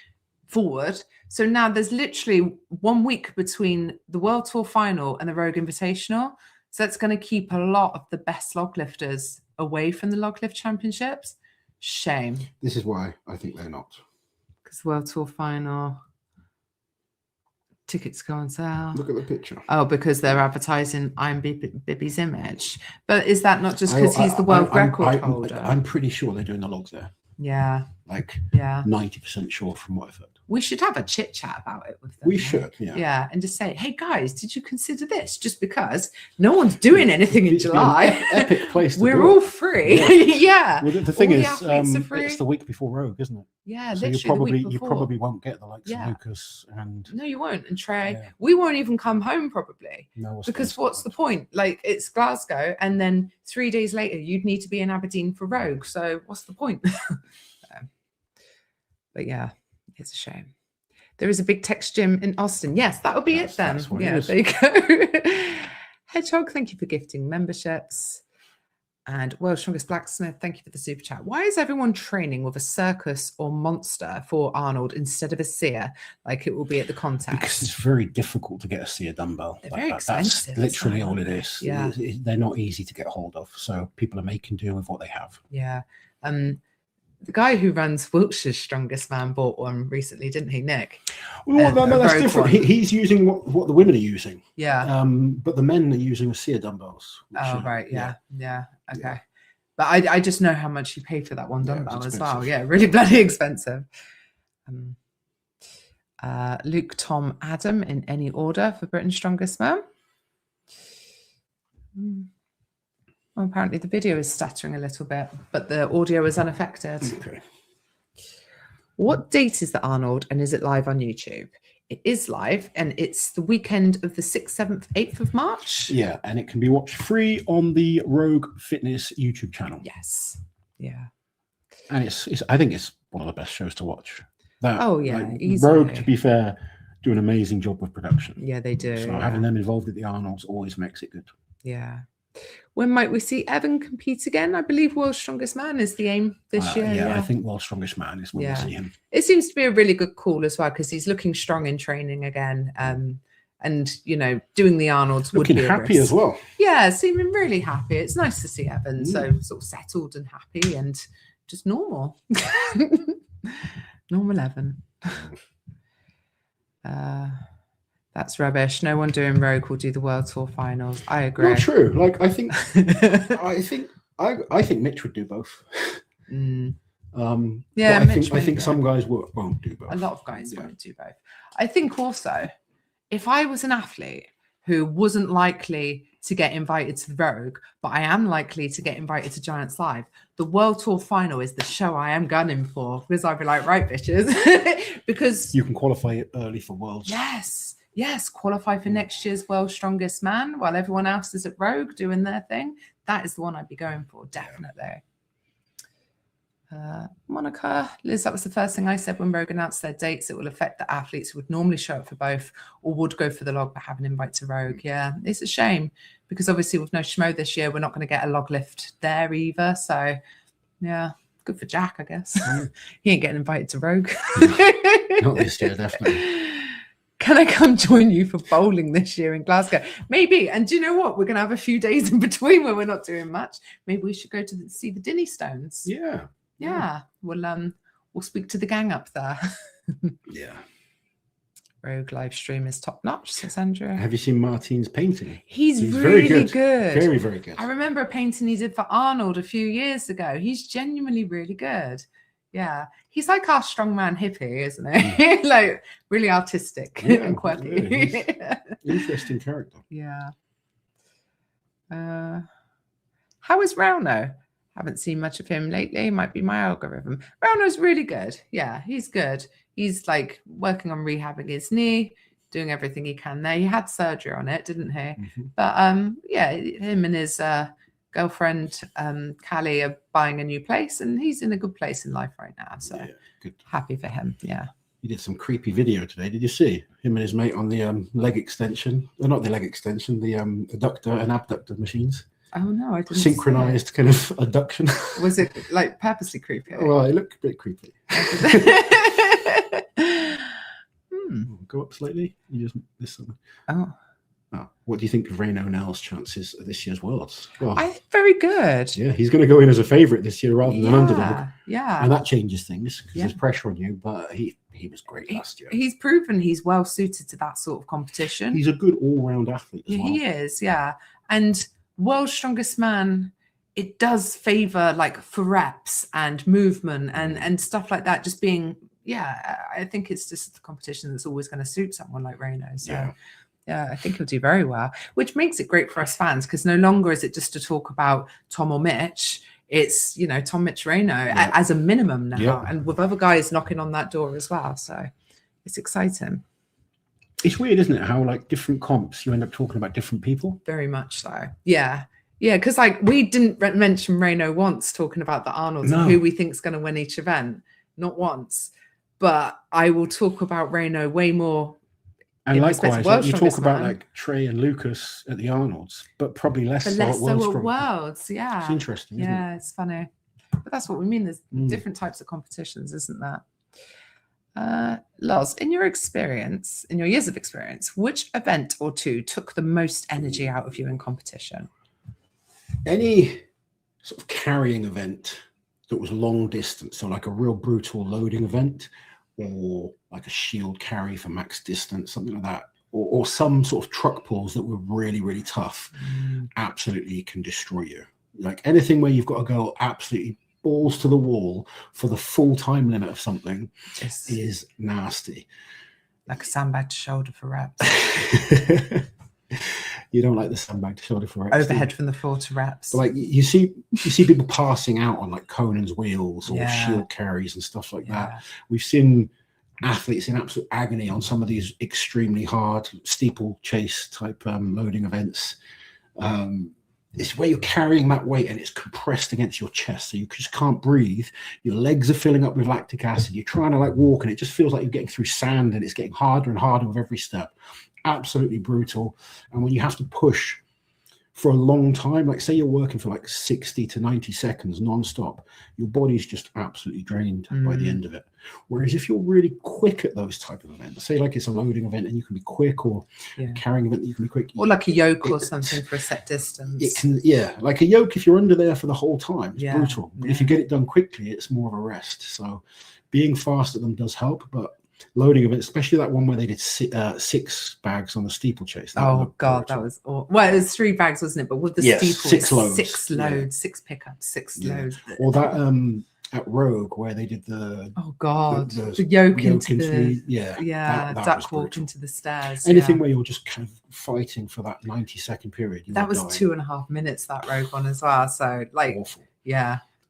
forward. So now there's literally 1 week between the World Tour final and the Rogue Invitational. So that's going to keep a lot of the best log lifters away from the log lift championships. Shame. This is why I think they're not. Because World Tour final tickets go on sale. Look at the picture. Oh, because they're advertising I'm Bibby's image. But is that not just because he's the world record holder? I'm pretty sure they're doing the logs there. Yeah. Like 90% sure from what I've heard. We should have a chit chat about it with them. We should, yeah. Yeah, and just say, hey guys, did you consider this? Just because no one's doing anything in July. Epic place to We're all free. Yeah. Well, the thing is, it's the week before Rogue, isn't it? Yeah, so literally you probably won't get the likes of Lucas and. No, you won't. And Trey, we won't even come home probably. No, because what's the point? Like it's Glasgow, and then 3 days later you'd need to be in Aberdeen for Rogue. So what's the point? But yeah, it's a shame. There is a big text gym in Austin. Yes, that'll be it then. Yeah, there you go. Hedgehog, thank you for gifting memberships. And World's Strongest Blacksmith, thank you for the super chat. Why is everyone training with a circus or monster for Arnold instead of a seer, like it will be at the contest? Because it's very difficult to get a seer dumbbell. They're very expensive. That's literally all it is. Yeah. They're not easy to get hold of. So people are making do with what they have. Yeah. The guy who runs Wiltshire's Strongest Man bought one recently, didn't he, Nick? Well, that's different. He's using what the women are using. Yeah. But the men are using the seer dumbbells. Right. Yeah. Okay. Yeah. But I just know how much you pay for that one dumbbell as well. Yeah, really bloody expensive. Luke, Tom, Adam in any order for Britain's Strongest Man. Well, apparently the video is stuttering a little bit, but the audio is unaffected. Okay. What date is the Arnold, and is it live on YouTube? It is live, and it's the weekend of the 6th, 7th, 8th of March. Yeah, and it can be watched free on the Rogue Fitness YouTube channel. Yes. Yeah. And I think it's one of the best shows to watch. Easily. Rogue, to be fair, do an amazing job with production. Yeah, they do. So having them involved at the Arnolds always makes it good. Yeah. When might we see Evan compete again? I believe World's Strongest Man is the aim this year. Yeah, I think World's Strongest Man is when we'll see him. It seems to be a really good call as well because he's looking strong in training again. And, doing the Arnolds looking happy as well. Yeah, seeming really happy. It's nice to see Evan so sort of settled and happy and just normal. Normal Evan. That's rubbish. No one doing Rogue will do the World Tour finals. I agree. Not true. Like I think Mitch would do both. I think some guys won't do both. A lot of guys won't do both. I think also, if I was an athlete who wasn't likely to get invited to the Rogue, but I am likely to get invited to Giants Live, the World Tour final is the show I am gunning for because I'd be like, right, bitches, because you can qualify it early for Worlds. Yes, qualify for next year's World's Strongest Man while everyone else is at Rogue doing their thing. That is the one I'd be going for, definitely. Monica, Liz, that was the first thing I said when Rogue announced their dates. It will affect the athletes who would normally show up for both or would go for the log but have an invite to Rogue. Yeah, it's a shame because obviously with no Schmo this year, we're not going to get a log lift there either. So, yeah, good for Jack, I guess. He ain't getting invited to Rogue. Not this year, definitely. Can I come join you for bowling this year in Glasgow? Maybe. And do you know what? We're going to have a few days in between where we're not doing much. Maybe we should go to see the Dinny Stones. Yeah. We'll speak to the gang up there. Yeah. Rogue live stream is top notch, says Andrew. Have you seen Martin's painting? He's really good. Very, very good. I remember a painting he did for Arnold a few years ago. He's genuinely really good. Yeah, he's like our strongman hippie, isn't he? Like really artistic and quirky. Yeah, interesting character. Yeah. How is Rauno? Haven't seen much of him lately. Might be my algorithm. Rauno's really good. Yeah, he's good. He's like working on rehabbing his knee, doing everything he can there. He had surgery on it, didn't he? Mm-hmm. But yeah, him and his girlfriend Callie are buying a new place, and he's in a good place in life right now. So good. Happy for him. Yeah. He did some creepy video today. Did you see him and his mate on the leg extension? Not the leg extension, the adductor and abductor machines. Oh no, I didn't. Synchronized kind of adduction. Was it like purposely creepy? Well, it looked a bit creepy. Go up slightly. You just this one. Oh. What do you think of Ray O'Nell's chances at this year's Worlds? Well, very good. Yeah, he's going to go in as a favourite this year rather than underdog. Yeah, and that changes things because there's pressure on you. But he was great last year. He's proven he's well suited to that sort of competition. He's a good all-round athlete as well. He is, yeah. And World's Strongest Man, it does favour like for reps and movement and stuff like that. Just being, I think it's just the competition that's always going to suit someone like Reno. So. Yeah, I think he'll do very well, which makes it great for us fans because no longer is it just to talk about Tom or Mitch. It's, Tom, Mitch, Reno as a minimum now, and with other guys knocking on that door as well. So it's exciting. It's weird, isn't it? How like different comps, you end up talking about different people. Very much so. Yeah. Yeah, because like we didn't mention Reno once talking about the Arnolds and who we think is going to win each event. Not once. But I will talk about Reno way more. And likewise, like you talk about like Trey and Lucas at the Arnolds, but probably less so at Worlds. Yeah, it's interesting. Isn't it? It's funny, but that's what we mean. There's different types of competitions, isn't that? Loz, in your experience, in your years of experience, which event or two took the most energy out of you in competition? Any sort of carrying event that was long distance, so like a real brutal loading event, or like a shield carry for max distance, something like that, or some sort of truck pulls that were really, really tough, absolutely can destroy you. Like anything where you've got to go absolutely balls to the wall for the full time limit of something is nasty. Like a sandbag to shoulder for reps. You don't like the sandbag to shoulder for reps. Overhead from the floor to reps. But like you see people passing out on like Conan's wheels or shield carries and stuff like that. We've seen athletes in absolute agony on some of these extremely hard steeplechase type loading events. It's where you're carrying that weight and it's compressed against your chest, so you just can't breathe. Your legs are filling up with lactic acid. You're trying to like walk and it just feels like you're getting through sand and it's getting harder and harder with every step. Absolutely brutal. And when you have to push for a long time, like say you're working for like 60 to 90 seconds non-stop, your body's just absolutely drained by the end of it. Whereas if you're really quick at those type of events, say like it's a loading event and you can be quick, or a carrying event that you can be quick, or like a yoke or something for a set distance. It can, like a yoke, if you're under there for the whole time, it's brutal. But if you get it done quickly, it's more of a rest. So being fast at them does help, but loading events, especially that one where they did 6 bags on the steeplechase. Oh God, that was well, it was 3 bags, wasn't it? But with the steeple, 6 loads, 6 loads, 6 pickups, 6 loads. Or that at Rogue where they did the the yoke into the duck walk into the stairs. Anything where you're just kind of fighting for that 90-second period. That was 2.5 minutes, that Rogue one as well. So like awful.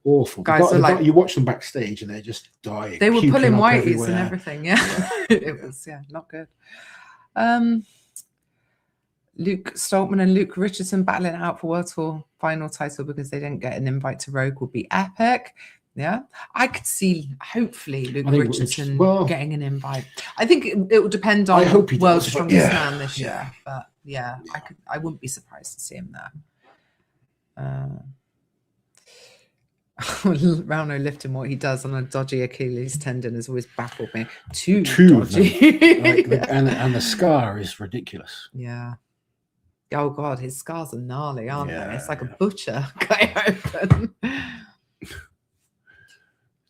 Awful. Guys are like, you watch them backstage and they're just dying. They were pulling whiteys and everything. It was not good. Luke Stoltman and Luke Richardson battling out for World Tour final title because they didn't get an invite to Rogue would be epic. Yeah, I could see hopefully Luke Richardson getting an invite. I think it will depend on World's Strongest Man this year, but I wouldn't be surprised to see him there. Rauno lifting what he does on a dodgy Achilles tendon has always baffled me. Too dodgy. and the scar is ridiculous. Yeah. Oh God, his scars are gnarly, aren't they? It's like a butcher cut open.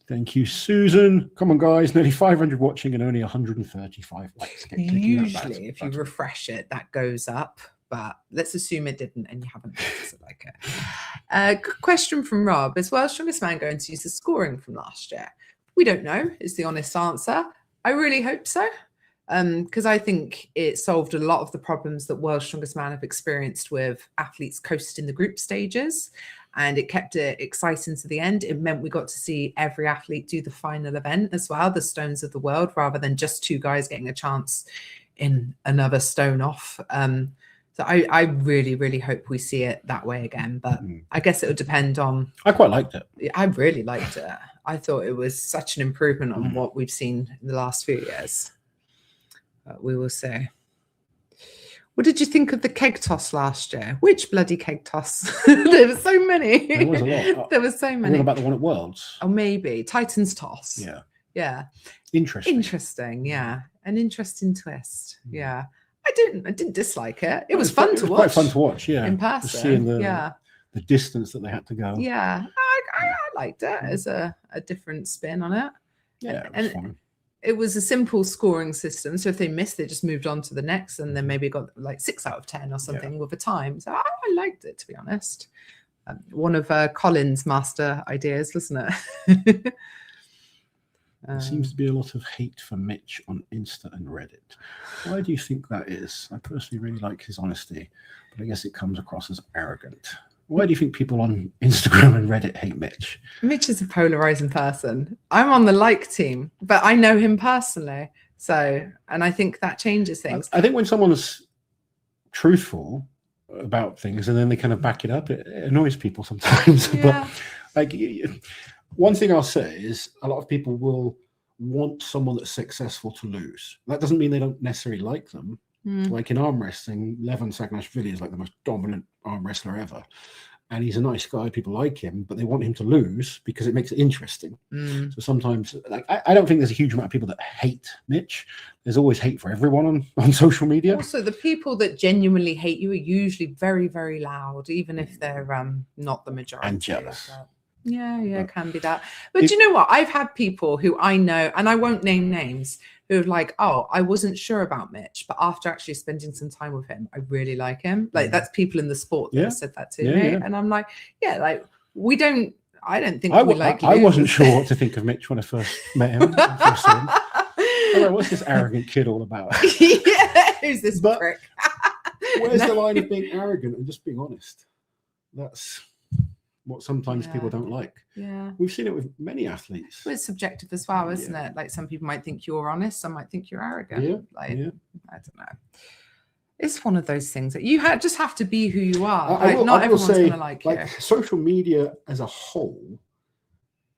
Thank you, Susan. Come on, guys. Nearly 500 watching and only 135 likes. Usually, if you refresh it, that goes up. But let's assume it didn't and you haven't noticed it like it. Question from Rob. Is World's Strongest Man going to use the scoring from last year? We don't know, is the honest answer. I really hope so. Because I think it solved a lot of the problems that World's Strongest Man have experienced with athletes coasting the group stages. and it kept it exciting to the end. It meant we got to see every athlete do the final event as well, the Stones of the World, rather than just 2 guys getting a chance in another stone off. So I really, really hope we see it that way again. But I guess it would depend on... I quite liked it. I really liked it. I thought it was such an improvement on what we've seen in the last few years. But we will see. What did you think of the keg toss last year? Which bloody keg toss? There were so many. There was a lot. There were so many. What about the one at Worlds? Oh, maybe. Titans toss. Yeah. Yeah. Interesting. Yeah. An interesting twist. Yeah. I didn't dislike it. It was fun to watch. Quite fun to watch, yeah. In person. Seeing the distance that they had to go. Yeah. I liked it as a different spin on it. Yeah, and fun. It was a simple scoring system. So if they missed, they just moved on to the next and then maybe got like 6 out of 10 or something with a time. So I liked it, to be honest. One of Colin's master ideas, wasn't it? There seems to be a lot of hate for Mitch on Insta and Reddit. Why do you think that is? I personally really like his honesty, but I guess it comes across as arrogant. Why do you think people on Instagram and Reddit hate Mitch? Mitch is a polarizing person. I'm on the like team, but I know him personally. So, and I think that changes things. I think when someone's truthful about things and then they kind of back it up, it annoys people sometimes. Yeah. But like, one thing I'll say is a lot of people will want someone that's successful to lose. That doesn't mean they don't necessarily like them. Like in arm wrestling, Levan Sagnashvili is like the most dominant arm wrestler ever. And he's a nice guy. People like him, but they want him to lose because it makes it interesting. So sometimes, like, I don't think there's a huge amount of people that hate Mitch. There's always hate for everyone on social media. Also, the people that genuinely hate you are usually very, very loud, even if they're not the majority. And jealous. Yeah, can be that. But you know what? I've had people who I know, and I won't name names, who are like, oh, I wasn't sure about Mitch, but after actually spending some time with him, I really like him. Like, that's people in the sport that have said that to me. And I'm like, like, I don't think we like you. I wasn't sure what to think of Mitch when I first met him. What's this arrogant kid all about? Who's this prick? Where's the line of being arrogant and just being honest? That's what sometimes people don't like. We've seen it with many athletes. Well, it's subjective as well, isn't it? Like, some people might think you're honest, some might think you're arrogant. I don't know. It's one of those things that you just have to be who you are. Not everyone's going to like you. Social media as a whole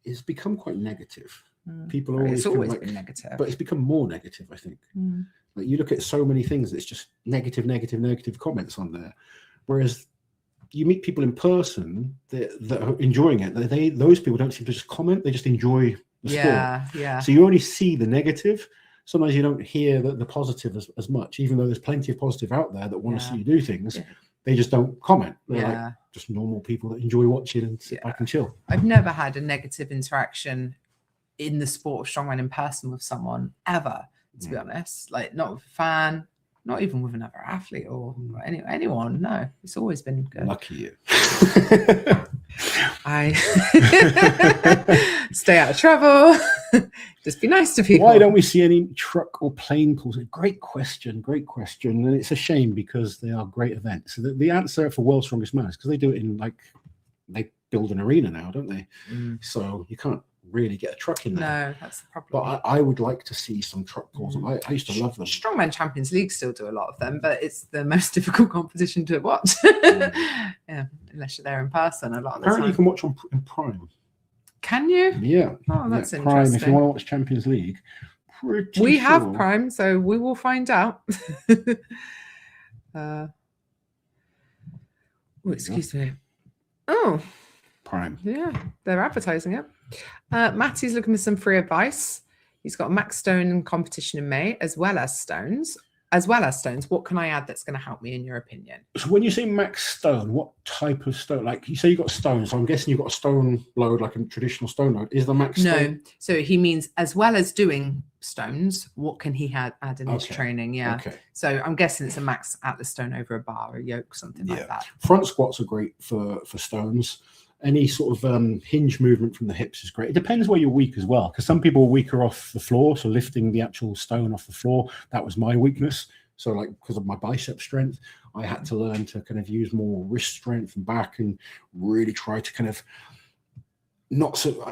has become quite negative. People are always been negative, but it's become more negative, I think. Like, you look at so many things, it's just negative comments on there. Whereas you meet people in person that are enjoying it. Those people don't seem to just comment; they just enjoy the sport. So you only see the negative. Sometimes you don't hear the positive as much, even though there's plenty of positive out there that want to see you do things. They just don't comment. They're like just normal people that enjoy watching and sit back and chill. I've never had a negative interaction in the sport of strongman in person with someone ever, to be honest. Like, not with a fan, not even with another athlete or anyone. No, it's always been good. Lucky you. I stay out of trouble. Just be nice to people. Why don't we see any truck or plane pulls? Great question. And it's a shame because they are great events. So the answer for World's Strongest Man is because they do it in, like, they build an arena now, don't they? So you can't really get a truck in there. No, that's the problem. But I would like to see some truck pulls. I used to love them. Strongman Champions League still do a lot of them, but it's the most difficult competition to watch. Unless you're there in person a lot of the Apparently time. you can watch on in Prime. Can you? Yeah. Oh, that's interesting. Prime, if you want to watch Champions League. We have Prime, so we will find out. Excuse me. Oh. Prime. Yeah, they're advertising it. Matty's looking for some free advice. He's got a max stone competition in May, as well as stones. What can I add that's going to help me, in your opinion? So when you say max stone, what type of stone? Like, you say you got stone, so I'm guessing you've got a stone load, like a traditional stone load. Is the max stone? No. So he means, as well as doing stones, what can he add in his training? Yeah. Okay. So I'm guessing it's a max atlas stone over a bar or a yoke, something like that. Front squats are great for stones. Any sort of hinge movement from the hips is great. It depends where you're weak as well, because some people are weaker off the floor, so lifting the actual stone off the floor, that was my weakness. So, like, because of my bicep strength, I had to learn to kind of use more wrist strength and back and really try to kind of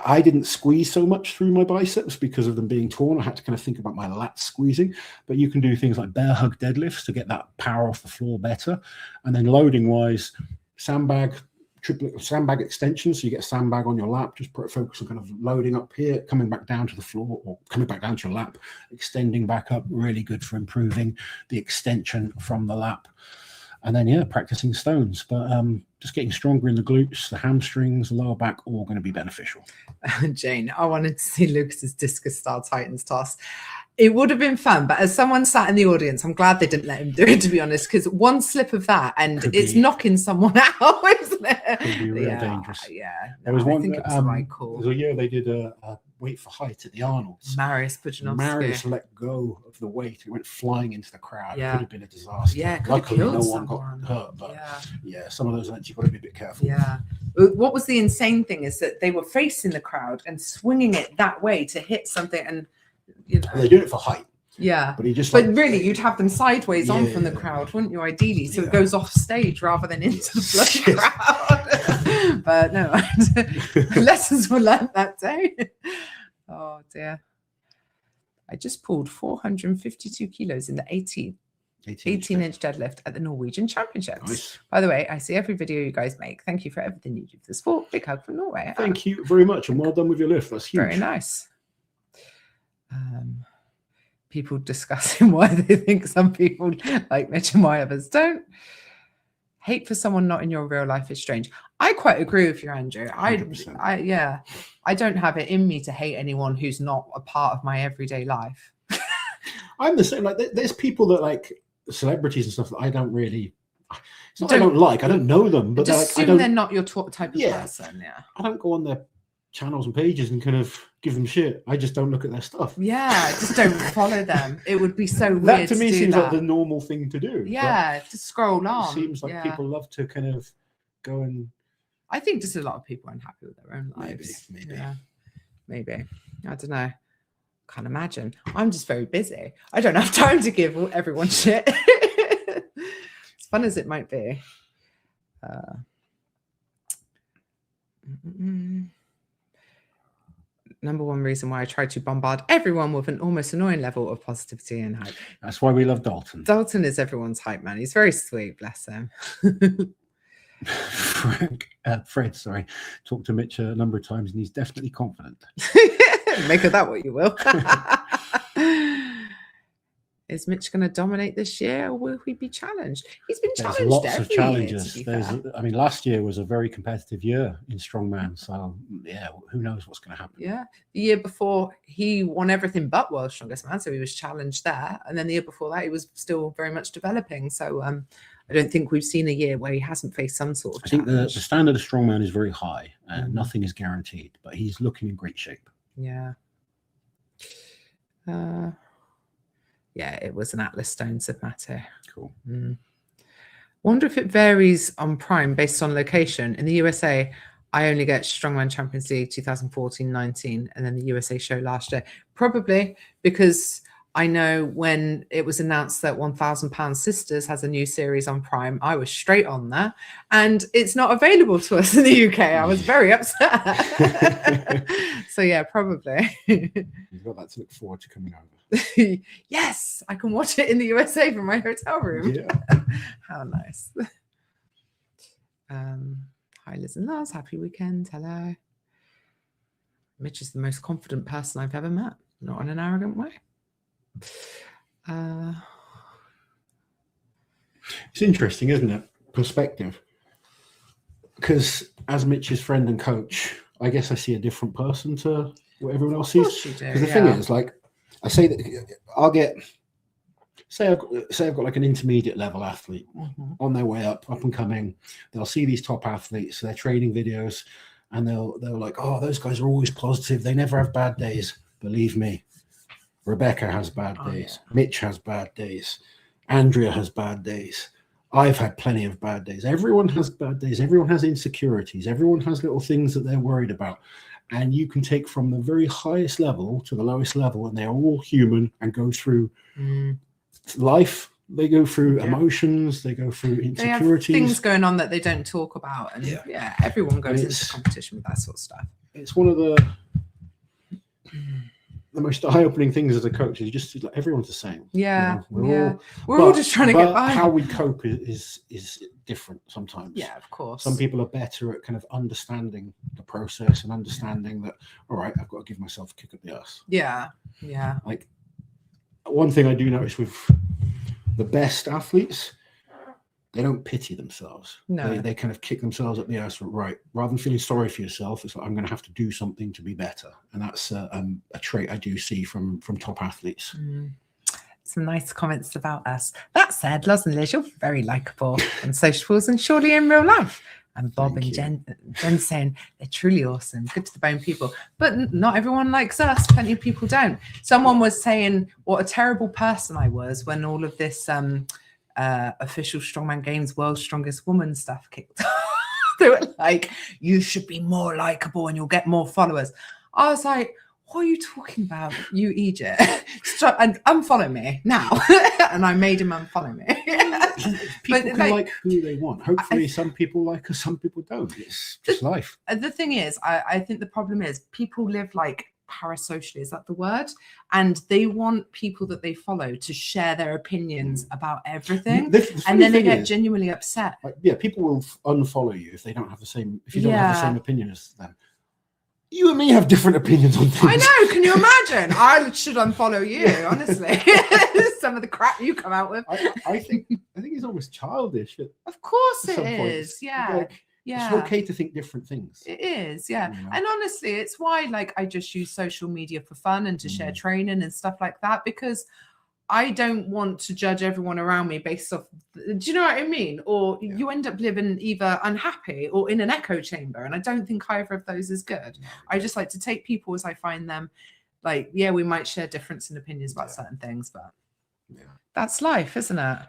I didn't squeeze so much through my biceps because of them being torn. I had to kind of think about my lats squeezing, but you can do things like bear hug deadlifts to get that power off the floor better. And then loading wise, sandbag extension. So you get a sandbag on your lap, just focus on kind of loading up here, coming back down to the floor or coming back down to your lap, extending back up, really good for improving the extension from the lap. And then, yeah, practicing stones, but just getting stronger in the glutes, the hamstrings, the lower back, all going to be beneficial. Jane, I wanted to see Lucas's discus style Titans toss. It would have been fun, but as someone sat in the audience, I'm glad they didn't let him do it, to be honest, because one slip of that and it's knocking someone out, isn't it? Could be real dangerous. Yeah. There was one, I think it was the right call. There was a year they did a weight for height at the Arnolds. Marius Pujanovsky. Marius let go of the weight. It went flying into the crowd. Yeah. It could have been a disaster. Yeah, luckily no one someone. Got hurt, but yeah, some of those events you've got to be a bit careful. Yeah. What was the insane thing is that they were facing the crowd and swinging it that way to hit something, and you know they do it for height. Yeah, but he just really you'd have them sideways on from the crowd, wouldn't you, ideally, so it goes off stage rather than into the bloody crowd. But no, lessons were learned that day. Oh dear. I just pulled 452 kilos in the 18-inch deadlift at the Norwegian Championships. Nice. By the way, I see every video you guys make. Thank you for everything you do for the sport. Big hug from Norway. Thank you very much, and well done with your lift. That's huge. Very nice. People discussing why they think some people like Mitch and why others don't. Hate for someone not in your real life is strange. I quite agree with you, Andrew. I don't have it in me to hate anyone who's not a part of my everyday life. I'm the same. Like, there's people that like celebrities and stuff that I don't really. It's not I don't like. I don't know them, but just assume they're not your type of person. Yeah. I don't go on their channels and pages and kind of give them shit. I just don't look at their stuff. Yeah, just don't follow them. It would be so weird. That to me seems like the normal thing to do. Yeah, to scroll on. It seems like people love to kind of go and. I think just a lot of people are unhappy with their own lives. Maybe. Yeah, maybe. I don't know. Can't imagine. I'm just very busy. I don't have time to give everyone shit. As fun as it might be. Number one reason why I try to bombard everyone with an almost annoying level of positivity and hype. That's why we love Dalton. Dalton is everyone's hype man. He's very sweet, bless him. Fred, sorry, talked to Mitch a number of times and he's definitely confident. Make of that what you will. Is Mitch going to dominate this year, or will he be challenged? He's been challenged. There's lots of challenges. I mean, last year was a very competitive year in strongman. So, yeah, who knows what's going to happen? Yeah. The year before, he won everything but World's Strongest Man. So he was challenged there. And then the year before that, he was still very much developing. So I don't think we've seen a year where he hasn't faced some sort of challenge. I think the standard of strongman is very high and nothing is guaranteed, but he's looking in great shape. Yeah. Yeah, it was an Atlas Stone, said Matty. Cool. Wonder if it varies on Prime based on location. In the USA, I only get Strongman Champions League 2014-19 and then the USA show last year. Probably because I know when it was announced that 1,000 Pound Sisters has a new series on Prime, I was straight on there. And it's not available to us in the UK. I was very upset. So, yeah, probably. You've got that to look forward to coming over. Yes, I can watch it in the USA from my hotel room. Yeah. How nice. Hi, Liz and Loz. Happy weekend. Hello. Mitch is the most confident person I've ever met. Not in an arrogant way. It's interesting, isn't it? Perspective. Because as Mitch's friend and coach, I guess I see a different person to what everyone else sees. Because the thing is, like, I say that I'll get, say I've got like an intermediate level athlete on their way up and coming. They'll see these top athletes, their training videos, and they'll like, oh, those guys are always positive. They never have bad days. Believe me, Rebecca has bad days. Yeah. Mitch has bad days. Andrea has bad days. I've had plenty of bad days. Everyone has bad days. Everyone has insecurities. Everyone has little things that they're worried about. And you can take from the very highest level to the lowest level, and they're all human and go through life They go through emotions, they go through insecurities. They have things going on that they don't talk about. And everyone goes into competition with that sort of stuff. It's one of the most eye-opening things as a coach is just like everyone's the same. Yeah, we're all just trying to get by. How we cope is different sometimes. Yeah, of course. Some people are better at kind of understanding the process and understanding that, all right, I've got to give myself a kick at the ass. Yeah. Like one thing I do notice with the best athletes, they don't pity themselves. No. They kind of kick themselves at the ass, right? Rather than feeling sorry for yourself, it's like, I'm going to have to do something to be better. And that's a trait I do see from top athletes. Some nice comments about us. That said, Loz and Liz, you're very likable on socials and surely in real life. And Bob and Jen saying they're truly awesome, good to the bone people. But not everyone likes us. Plenty of people don't. Someone was saying what a terrible person I was when all of this official Strongman Games World's Strongest Woman stuff kicked off. They were like, you should be more likable and you'll get more followers. I was like, what are you talking about, you Egypt? And unfollow me now. And I made him unfollow me. People can like who they want. Hopefully some people like us, some people don't. It's just life. The thing is, I think the problem is people live like parasocially, is that the word? And they want people that they follow to share their opinions about everything. And then they get genuinely upset. Like, people will unfollow you if they don't have the same, if you don't have the same opinion as them. You and me have different opinions on things. I know. Can you imagine? I should unfollow you, honestly. Some of the crap you come out with. I think it's almost childish. Of course it is. Yeah. It's okay to think different things. It is, yeah. And honestly, it's why I just use social media for fun and to share training and stuff like that, because I don't want to judge everyone around me based off, do you know what I mean? Or you end up living either unhappy or in an echo chamber. And I don't think either of those is good. I just like to take people as I find them. Like, we might share difference in opinions about certain things, but that's life, isn't it?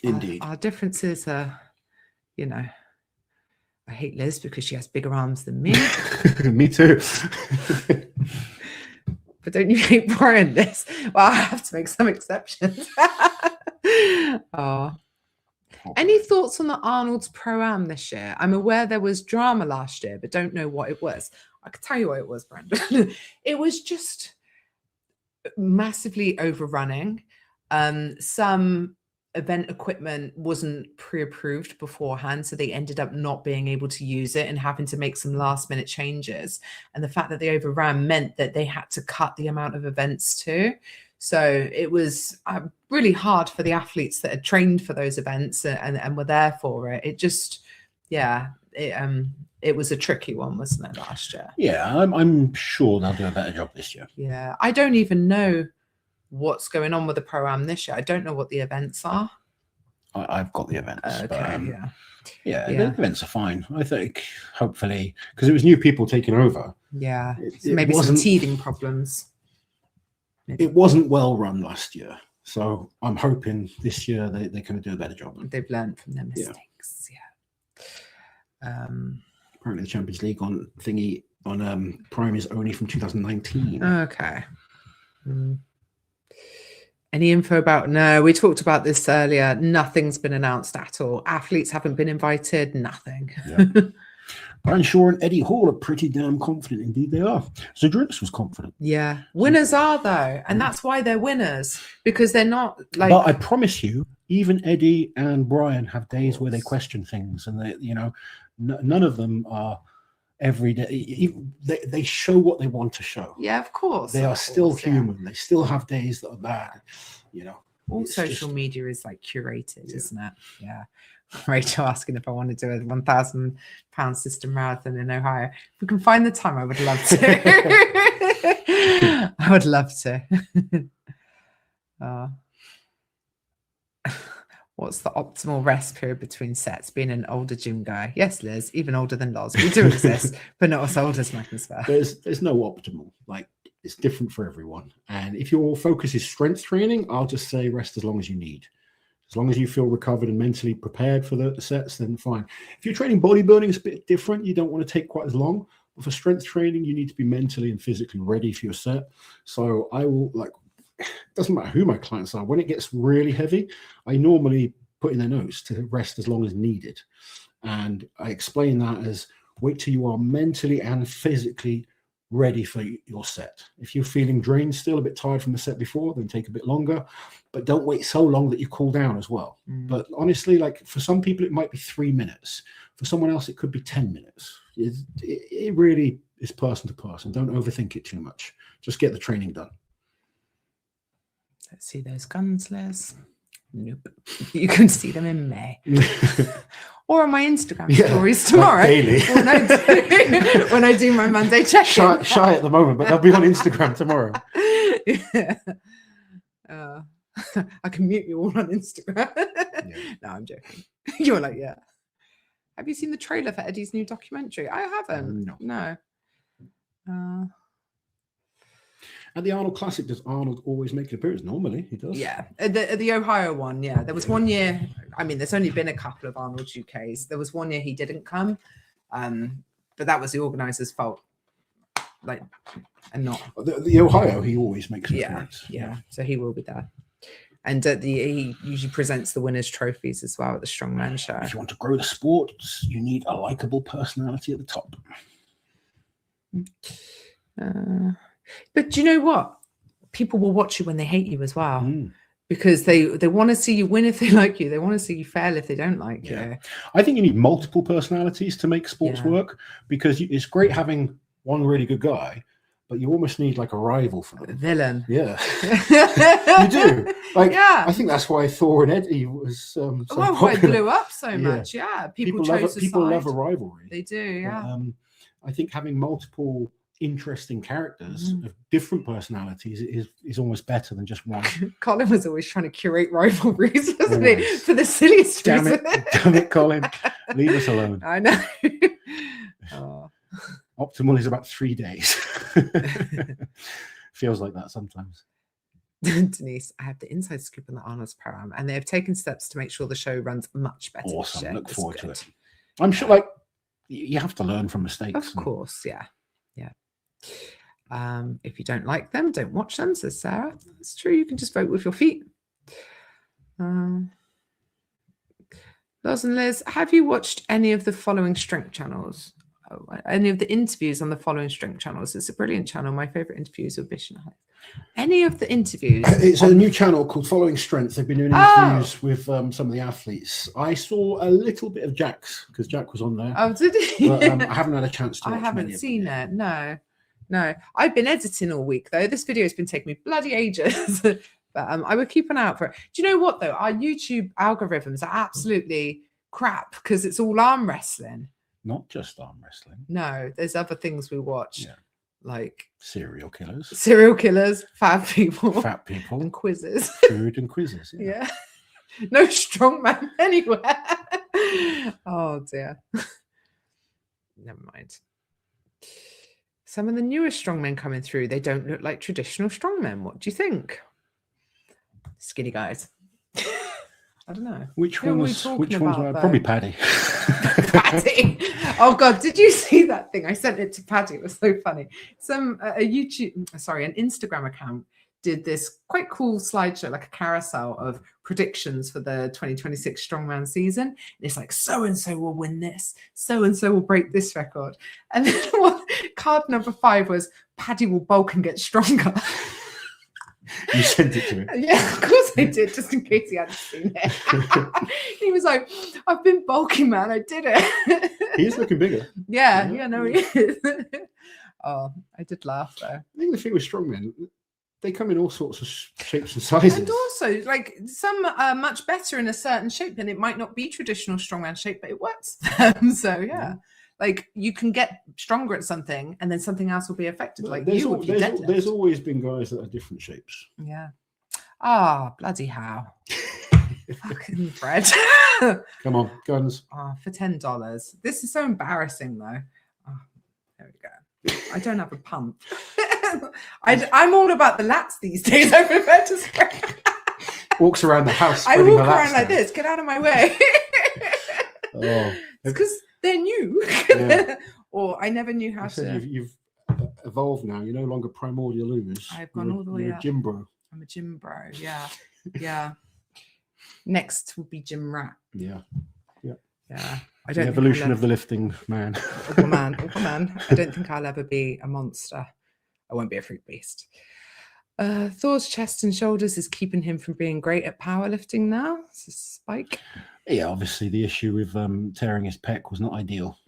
Indeed. Our differences are, I hate Liz because she has bigger arms than me. Me too. But don't you hate Brian, Liz? Well, I have to make some exceptions. Any thoughts on the Arnold's Pro-Am this year? I'm aware there was drama last year, but don't know what it was. I could tell you what it was, Brandon. It was just massively overrunning. Some event equipment wasn't pre-approved beforehand, so they ended up not being able to use it and having to make some last minute changes. And the fact that they overran meant that they had to cut the amount of events too. So it was really hard for the athletes that had trained for those events and were there for it. It just, it was a tricky one, wasn't it, last year? Yeah, I'm sure they'll do a better job this year. Yeah, I don't even know what's going on with the Pro-Am this year. I don't know what the events are. I've got the events. Okay, but, the events are fine. I think, hopefully, because it was new people taking over. Yeah, maybe some teething problems. It wasn't well run last year. So I'm hoping this year they can do a better job. They've learned from their mistakes. Apparently the Champions League on Prime is only from 2019. Okay. Any info about? No, we talked about this earlier. Nothing's been announced at all. Athletes haven't been invited. Nothing. Brian Shaw and Eddie Hall are pretty damn confident. Indeed, they are. Zydrunas was confident. Yeah, winners are though, and that's why they're winners, because they're not like. But I promise you, even Eddie and Brian have days where they question things, and none of them are every day. They show what they want to show. Yeah, of course. They are still human. They still have days that are bad. All social media is like curated, isn't it? Yeah. Rachel asking if I want to do a 1,000-pound system marathon in Ohio. If we can find the time, I would love to. I would love to. What's the optimal rest period between sets? Being an older gym guy. Yes, Liz, even older than Loz. We do exist, but not as old as Magnus. There's no optimal. Like, it's different for everyone. And if your focus is strength training, I'll just say rest as long as you need. As long as you feel recovered and mentally prepared for the sets, then fine. If you're training bodybuilding, it's a bit different. You don't want to take quite as long. But for strength training, you need to be mentally and physically ready for your set. So I will doesn't matter who my clients are, when it gets really heavy, I normally put in their notes to rest as long as needed. And I explain that as wait till you are mentally and physically ready for your set. If you're feeling drained, still a bit tired from the set before, then take a bit longer, but don't wait so long that you cool down as well. But honestly, like for some people, it might be 3 minutes. For someone else, it could be 10 minutes. It really is person to person. Don't overthink it too much. Just get the training done. Let's see those guns, Liz. Nope. You can see them in May. Or on my Instagram stories tomorrow. Like daily. when I do my Monday check-in. Shy at the moment, but they'll be on Instagram tomorrow. I can mute you all on Instagram. No, I'm joking. You're like, yeah. Have you seen the trailer for Eddie's new documentary? I haven't. No. At the Arnold Classic, does Arnold always make an appearance? Normally, he does. Yeah, the Ohio one. Yeah, there was 1 year. I mean, there's only been a couple of Arnold UKs. There was 1 year he didn't come, but that was the organizer's fault. Like, and not the Ohio. He always makes an appearance. Yeah. So he will be there, and he usually presents the winners' trophies as well at the Strongman show. If you want to grow the sport, you need a likable personality at the top. But do you know what? People will watch you when they hate you as well, because they want to see you win if they like you. They want to see you fail if they don't like you. I think you need multiple personalities to make sports work, because it's great having one really good guy, but you almost need like a rival for them. A villain. Yeah. You do. Like, I think that's why Thor and Eddie was so why it blew up so much. Yeah. People love a rivalry. They do, yeah. But, I think having multiple interesting characters of different personalities is almost better than just one. Colin was always trying to curate rivalries, wasn't he? For the silliest reason. Damn it, Colin. Leave us alone. I know. Optimal is about 3 days. Feels like that sometimes. Denise, I have the inside scoop on the Arnold's program, and they have taken steps to make sure the show runs much better. Awesome. Look forward to it. I'm sure, like, you have to learn from mistakes. Of course, yeah. If you don't like them, don't watch them, says Sarah. It's true. You can just vote with your feet. Loz and Liz, have you watched any of the following strength channels? Any of the interviews on the following strength channels? It's a brilliant channel. My favorite interviews with Bish and Hyde. Any of the interviews? It's a new channel called Following Strength. They've been doing interviews with some of the athletes. I saw a little bit of Jack's because Jack was on there. Oh, did he? But, I haven't had a chance to watch. I haven't seen it. No. I've been editing all week though. This video has been taking me bloody ages. But I would keep an eye out for it. Do you know what though? Our YouTube algorithms are absolutely crap because it's all arm wrestling. Not just arm wrestling. No, there's other things we watch. Yeah. Like serial killers, fat people, and quizzes. Food and quizzes. Yeah. No strongman anywhere. Oh dear. Never mind. Some of the newer strongmen coming through, they don't look like traditional strongmen. What do you think? Skinny guys. I don't know. Which ones were probably Paddy. Paddy. Oh God, did you see that thing? I sent it to Paddy. It was so funny. An Instagram account did this quite cool slideshow, like a carousel of predictions for the 2026 Strongman season. And it's like, so-and-so will win this. So-and-so will break this record. And then card number 5 was Paddy will bulk and get stronger. You sent it to him. Yeah, of course I did, just in case he hadn't seen it. He was like, I've been bulking, man. I did it. He is looking bigger. Yeah, no, he is. Oh, I did laugh though. I think the thing with strongmen, they come in all sorts of shapes and sizes. And also, like, some are much better in a certain shape, and it might not be traditional strongman shape, but it works for them. So, yeah. Like, you can get stronger at something, and then something else will be affected. Like there's always been guys that are different shapes. Yeah. Ah, bloody hell. Fucking Fred. Come on, guns. Oh, for $10. This is so embarrassing, though. Oh, there we go. I don't have a pump. I'm all about the lats these days. I prefer to spread. Walks around the house. I walk around like this. Get out of my way. Oh, it's because they're new. Or I never knew how to. You've evolved now. You're no longer primordial Loomis. I've gone all the way you're up. Jim bro. I'm a gym bro. Yeah. Yeah. Next will be gym rat. Yeah. Yeah. Yeah. I don't. The evolution of the lifting man. Woman. I don't think I'll ever be a monster. I won't be a freak beast. Thor's chest and shoulders is keeping him from being great at powerlifting now. It's a spike. Yeah, obviously the issue with tearing his pec was not ideal.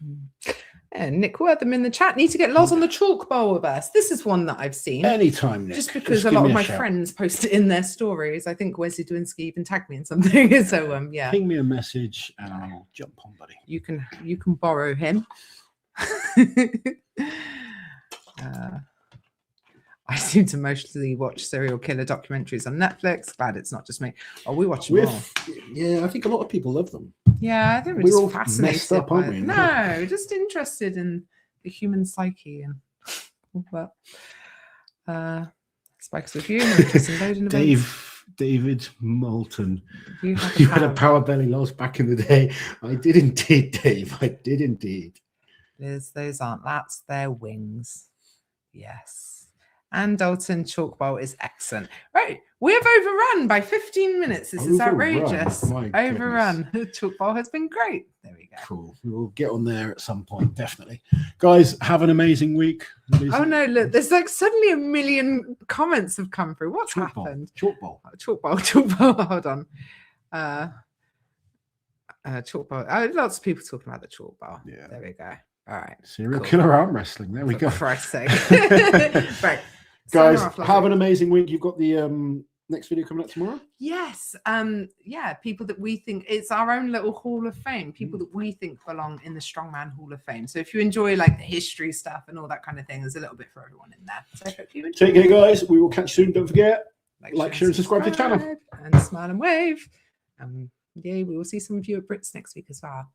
And Nick Wortham in the chat, need to get Loz on the chalk bowl with us. This is one that I've seen. Anytime, Nick. Just because a lot of my friends post it in their stories. I think Wesley Dwinsky even tagged me in something. So yeah. Ping me a message and I'll jump on, buddy. You can borrow him. I seem to mostly watch serial killer documentaries on Netflix. Glad it's not just me. Oh, we watch them all. Yeah, I think a lot of people love them. Yeah, I think we're just all fascinated messed up, aren't we? No, just interested in the human psyche and well, Spikes with you. David Moulton. You had a power belly loss back in the day. I did indeed, Dave. I did indeed. Liz, that's their wings. Yes. And Dalton chalk bowl is excellent. Right, we have overrun by 15 minutes. This is outrageous. Overrun. Chalk bowl has been great. There we go. Cool. We'll get on there at some point, definitely. Guys, have an amazing week. Oh no, look, there's like suddenly a million comments have come through. What's happened? Chalk bowl. Chalk bowl. Hold on. Chalk bowl. Lots of people talking about the chalk bowl. Yeah. There we go. All right. Serial killer arm wrestling. There we go. For Christ's sake. Right. Guys, have an amazing week. You've got the next video coming up tomorrow? Yes. Yeah, people that we think, it's our own little Hall of Fame, people that we think belong in the Strongman Hall of Fame. So if you enjoy like the history stuff and all that kind of thing, there's a little bit for everyone in there. So I hope you enjoy. Take care, guys. We will catch you soon. Don't forget, like, share, and subscribe to the channel. And smile and wave. Yeah, we will see some of you at Brits next week as well.